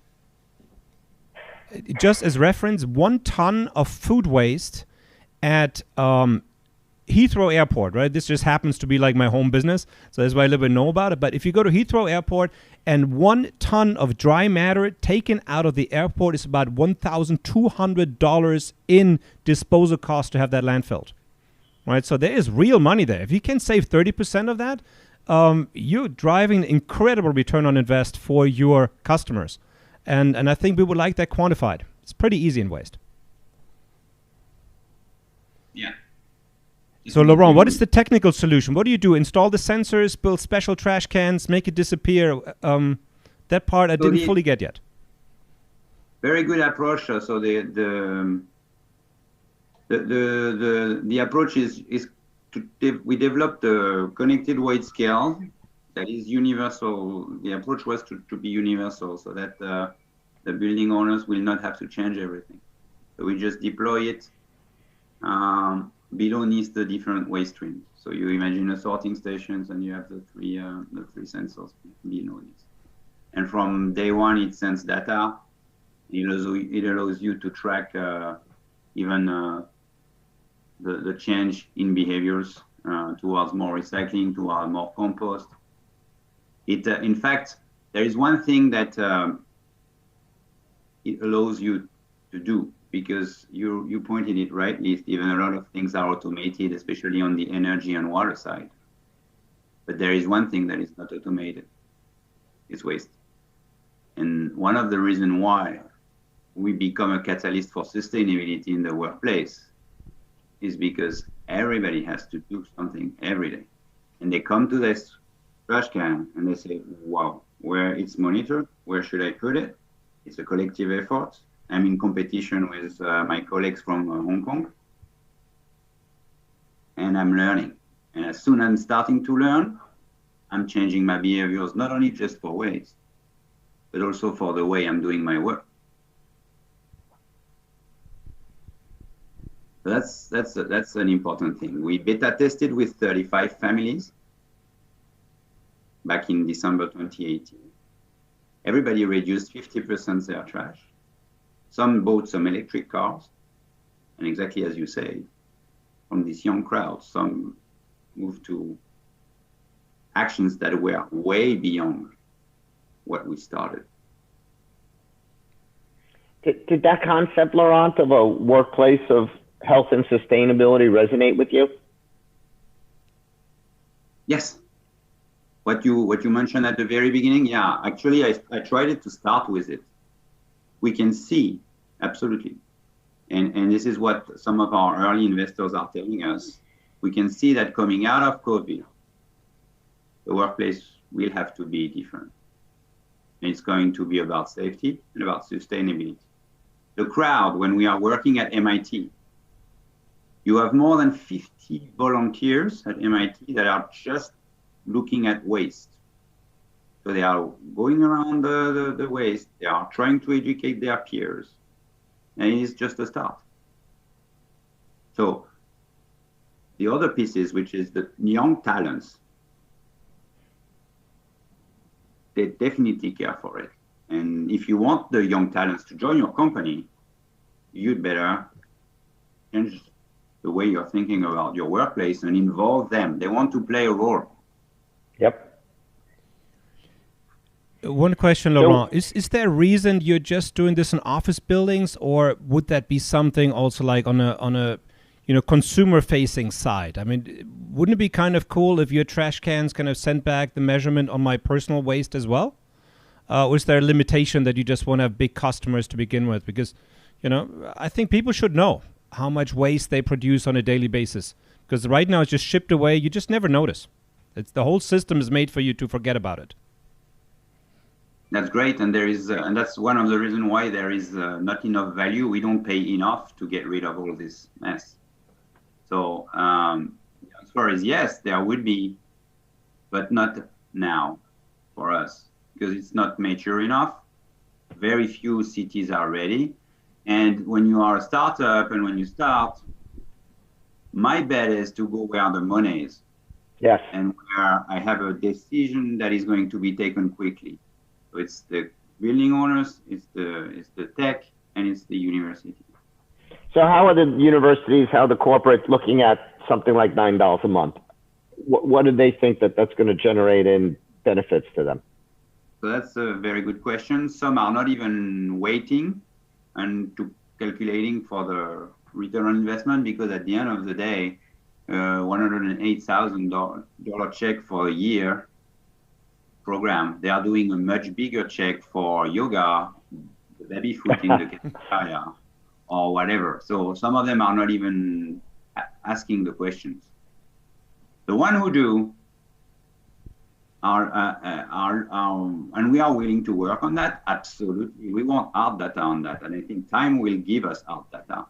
Just as reference, 1 ton of food waste at Heathrow Airport, right? This just happens to be like my home business, so that's why I live and know about it. But if you go to Heathrow Airport, and 1 ton of dry matter taken out of the airport is about $1,200 in disposal cost to have that landfilled, right? So there is real money there. If you can save 30% of that, you're driving incredible return on invest for your customers. And I think we would like that quantified. It's pretty easy in waste. Yeah. So, Laurent, what is the technical solution? What do you do? Install the sensors, build special trash cans, make it disappear? That part I didn't fully get yet. Very good approach. So the approach is we developed a connected weight scale that is universal. The approach was to be universal, so that the building owners will not have to change everything. So we just deploy it beneath the different waste streams. So you imagine a sorting stations, and you have the three sensors below this. And from day one, it sends data. It allows you to track even the change in behaviors towards more recycling, towards more compost. In fact, there is one thing that it allows you to do, because you pointed it rightly, Stephen. A lot of things are automated, especially on the energy and water side. But there is one thing that is not automated. It's waste. And one of the reasons why we become a catalyst for sustainability in the workplace is because everybody has to do something every day. And they come to this trash can and they say, wow, where it's monitored, where should I put it? It's a collective effort. I'm in competition with my colleagues from Hong Kong, and I'm learning. And as soon as I'm starting to learn, I'm changing my behaviors, not only just for waste, but also for the way I'm doing my work. That's an important thing. We beta tested with 35 families back in December 2018. Everybody reduced 50% their trash. Some bought some electric cars, and exactly as you say, from this young crowd, some moved to actions that were way beyond what we started. Did that concept, Laurent, of a workplace of health and sustainability resonate with you? Yes. What you mentioned at the very beginning, yeah. Actually, I tried to start with it. We can see, absolutely. And this is what some of our early investors are telling us. We can see that coming out of COVID, the workplace will have to be different. And it's going to be about safety and about sustainability. The crowd, when we are working at MIT, you have more than 50 volunteers at MIT that are just looking at waste. So they are going around the waste. They are trying to educate their peers. And it is just a start. So the other pieces, which is the young talents, they definitely care for it. And if you want the young talents to join your company, you'd better change the way you're thinking about your workplace and involve them. They want to play a role. Yep. One question, Laurent. Is there a reason you're just doing this in office buildings, or would that be something also like on a consumer-facing side? I mean, wouldn't it be kind of cool if your trash cans kind of sent back the measurement on my personal waste as well? Or is there a limitation that you just want to have big customers to begin with? Because, I think people should know how much waste they produce on a daily basis. Because right now it's just shipped away. You just never notice. The whole system is made for you to forget about it. That's great, and and that's one of the reasons why there is not enough value. We don't pay enough to get rid of all this mess. So as far as yes, there would be, but not now for us because it's not mature enough. Very few cities are ready, and when you are a startup and when you start, my bet is to go where the money is. Yes. And where I have a decision that is going to be taken quickly. So it's the building owners, it's the tech, and it's the university. So how are the universities, how the corporate looking at something like $9 a month? What do they think that's going to generate in benefits to them? So that's a very good question. Some are not even waiting and to calculating for the return on investment because at the end of the day, $108,000 check for a year program. They are doing a much bigger check for yoga, the baby foot in the cafeteria, or whatever. So some of them are not even asking the questions. The one who do are and we are willing to work on that. Absolutely, we want hard data on that, and I think time will give us hard data.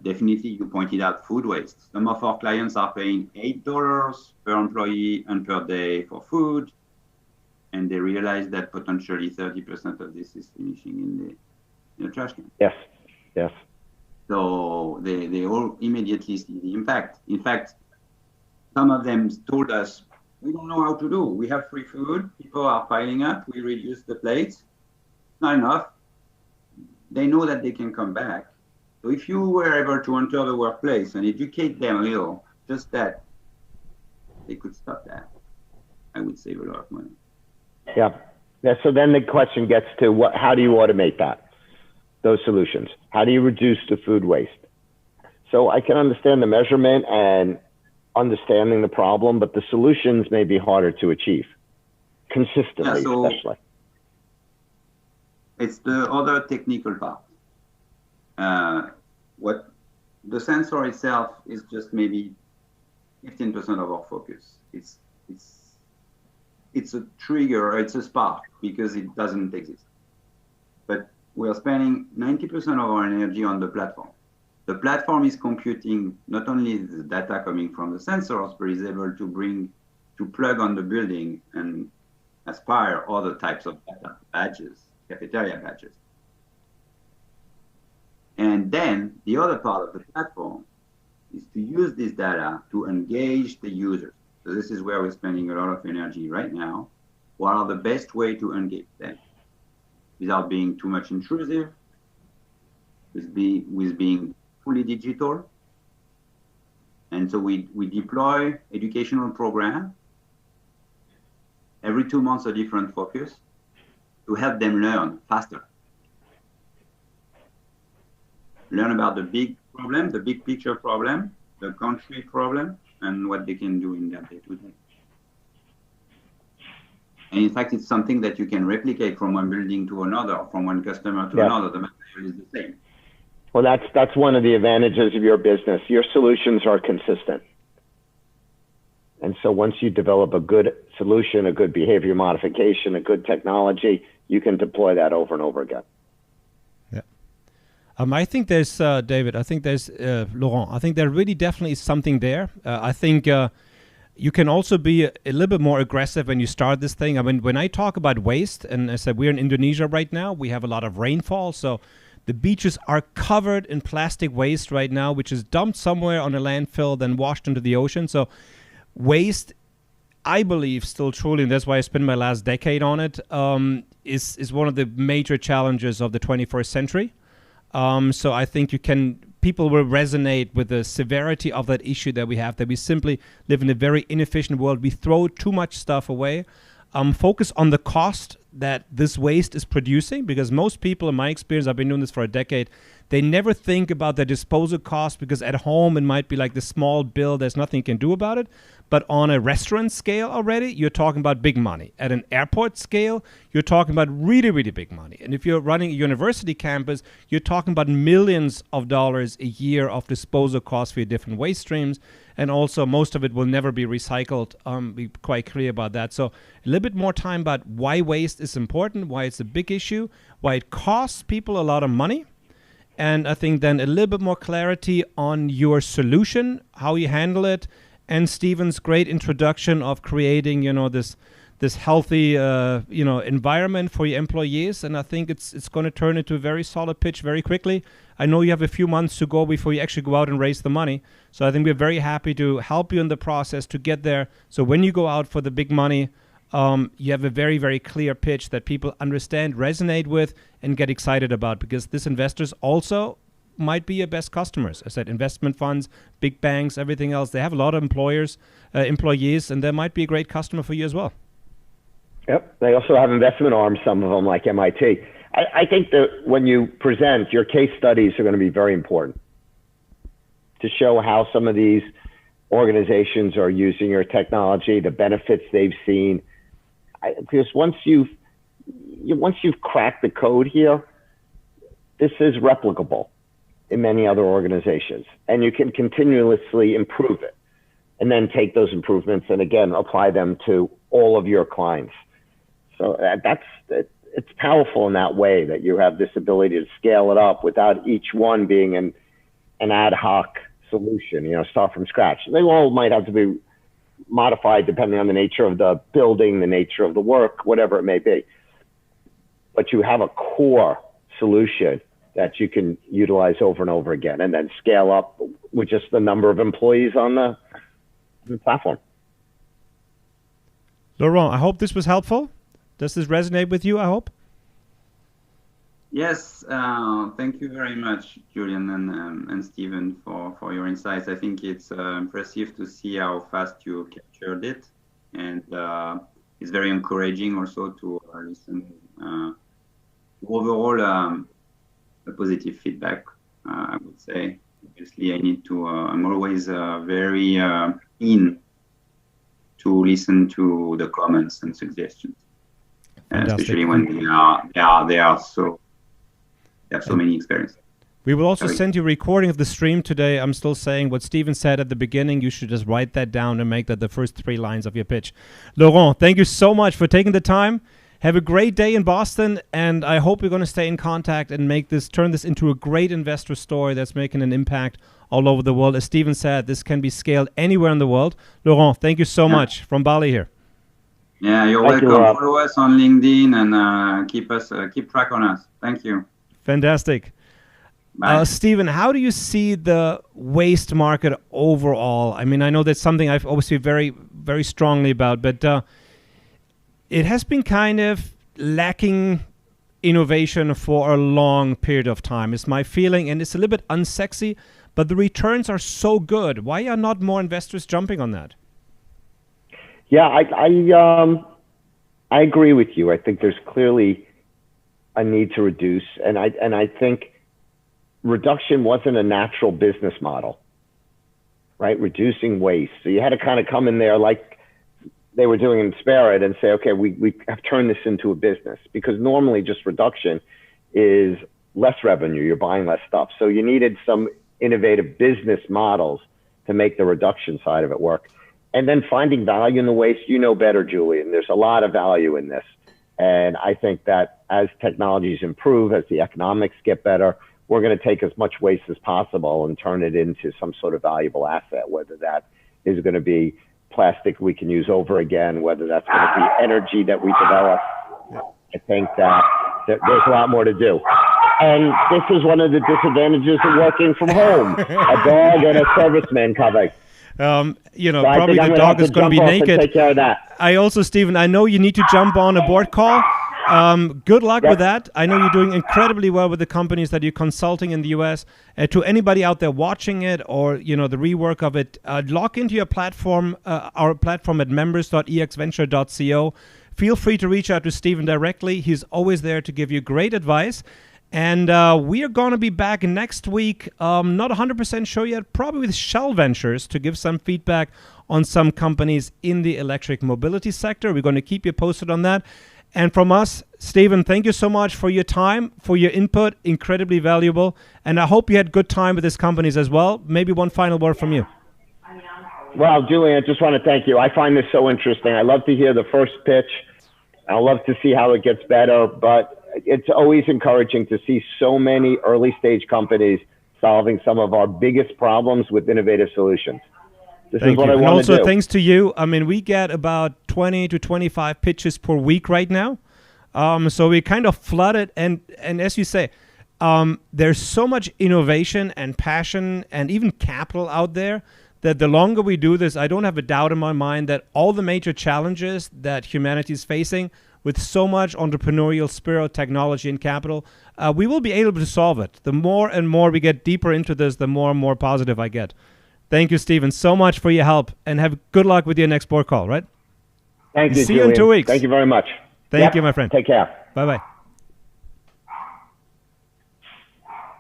Definitely, you pointed out food waste. Some of our clients are paying $8 per employee and per day for food, and they realize that potentially 30% of this is finishing in the trash can. Yes, yes. So they all immediately see the impact. In fact, some of them told us, we don't know how to do. We have free food. People are piling up. We reduce the plates. Not enough. They know that they can come back. So if you were able to enter the workplace and educate them a little, just that, they could stop that. I would save a lot of money. Yeah. So then the question gets to how do you automate those solutions? How do you reduce the food waste? So I can understand the measurement and understanding the problem, but the solutions may be harder to achieve consistently, especially. It's the other technical part. What the sensor itself is just maybe 15% of our focus. It's a trigger, it's a spark because it doesn't exist. But we're spending 90% of our energy on the platform. The platform is computing not only the data coming from the sensors, but is able to plug on the building and aspire other types of data, badges, cafeteria badges. And then the other part of the platform is to use this data to engage the users. So this is where we're spending a lot of energy right now. What are the best way to engage them without being too much intrusive, with being fully digital? And so we deploy educational program every 2 months, a different focus to help them learn faster. Learn about the big problem, the big picture problem, the country problem, and what they can do in their day-to-day. And in fact, it's something that you can replicate from one building to another, from one customer to another. The material is the same. Well, that's one of the advantages of your business. Your solutions are consistent. And so once you develop a good solution, a good behavior modification, a good technology, you can deploy that over and over again. I think there's, David, I think there's, Laurent, I think there really definitely is something there. I think you can also be a little bit more aggressive when you start this thing. I mean, when I talk about waste, and I said we're in Indonesia right now, we have a lot of rainfall. So the beaches are covered in plastic waste right now, which is dumped somewhere on a landfill, then washed into the ocean. So waste, I believe, still truly, and that's why I spent my last decade on it, is one of the major challenges of the 21st century. So I think you can people will resonate with the severity of that issue that we have, that we simply live in a very inefficient world. We throw too much stuff away. Focus on the cost that this waste is producing, because most people, in my experience, I've been doing this for a decade, they never think about their disposal cost, because at home it might be like the small bill, there's nothing you can do about it. But on a restaurant scale already, you're talking about big money. At an airport scale, you're talking about really, really big money. And if you're running a university campus, you're talking about millions of dollars a year of disposal costs for your different waste streams. And also, most of it will never be recycled. Be quite clear about that. So a little bit more time about why waste is important, why it's a big issue, why it costs people a lot of money. And I think then a little bit more clarity on your solution, how you handle it, and Stephen's great introduction of creating, this healthy, environment for your employees. And I think it's going to turn into a very solid pitch very quickly. I know you have a few months to go before you actually go out and raise the money. So I think we're very happy to help you in the process to get there. So when you go out for the big money, you have a very, very clear pitch that people understand, resonate with, and get excited about, because these investors also might be your best customers. I said investment funds, big banks, everything else. They have a lot of employees, and they might be a great customer for you as well. Yep. They also have investment arms, some of them, like MIT. I think that when you present, your case studies are going to be very important to show how some of these organizations are using your technology, the benefits they've seen. Because once you've cracked the code here, this is replicable in many other organizations, and you can continuously improve it, and then take those improvements and again apply them to all of your clients. So it's powerful in that way, that you have this ability to scale it up without each one being an ad hoc solution. Start from scratch. They all might have to be modified depending on the nature of the building, the nature of the work, whatever it may be. But you have a core solution that you can utilize over and over again, and then scale up with just the number of employees on the platform. Laurent, I hope this was helpful. Does this resonate with you, I hope? Yes, thank you very much, Julian and Stephen, for your insights. I think it's impressive to see how fast you captured it, and it's very encouraging also to listen to overall positive feedback. I would say, obviously, I'm always very keen to listen to the comments and suggestions, especially when they have so many experiences. We will also send you a recording of the stream today. I'm still saying what Stephen said at the beginning. You should just write that down and make that the first 3 lines of your pitch. Laurent, thank you so much for taking the time. Have a great day in Boston, and I hope we're going to stay in contact and turn this into a great investor story that's making an impact all over the world. As Stephen said, this can be scaled anywhere in the world. Laurent, thank you so much from Bali here. Yeah, you're welcome. Follow us on LinkedIn and keep track on us. Thank you. Fantastic. Stephen, how do you see the waste market overall? I mean, I know that's something I've always feel very, very strongly about, but it has been kind of lacking innovation for a long period of time. It's my feeling, and it's a little bit unsexy, but the returns are so good. Why are not more investors jumping on that? Yeah, I agree with you. I think there's clearly a need to reduce, and I think reduction wasn't a natural business model, right? Reducing waste. So you had to kind of come in there like they were doing in Spirit and say, okay, we have turned this into a business, because normally just reduction is less revenue. You're buying less stuff. So you needed some innovative business models to make the reduction side of it work. And then finding value in the waste, better, Julian. There's a lot of value in this. And I think that as technologies improve, as the economics get better, we're going to take as much waste as possible and turn it into some sort of valuable asset, whether that is going to be plastic we can use over again, whether that's going to be energy that we develop. I think that there's a lot more to do. And this is one of the disadvantages of working from home. A dog and a serviceman coming. So probably the dog is going to be naked. Take care of that. I also, Stephen, I know you need to jump on a board call. Good luck Yep. with that. I know you're doing incredibly well with the companies that you're consulting in the US. To anybody out there watching it, or the rework of it, log into your platform, our platform at members.exventure.co. Feel free to reach out to Stephen directly. He's always there to give you great advice. And we are going to be back next week. Not 100% sure yet, probably with Shell Ventures to give some feedback on some companies in the electric mobility sector. We're going to keep you posted on that. And from us, Stephen, thank you so much for your time, for your input, incredibly valuable. And I hope you had good time with these companies as well. Maybe one final word from you. Well, Julian, I just want to thank you. I find this so interesting. I love to hear the first pitch. I love to see how it gets better, but it's always encouraging to see so many early stage companies solving some of our biggest problems with innovative solutions. This is what I want to do. And also thanks to you. I mean, we get about 20 to 25 pitches per week right now. So we kind of flooded. And as you say, there's so much innovation and passion and even capital out there that the longer we do this, I don't have a doubt in my mind that all the major challenges that humanity is facing with so much entrepreneurial spirit, technology, and capital, we will be able to solve it. The more and more we get deeper into this, the more and more positive I get. Thank you, Stephen, so much for your help, and have good luck with your next board call, right? Thank you, See you Julian. in 2 weeks. Thank you very much. Thank you, my friend. Take care. Bye-bye.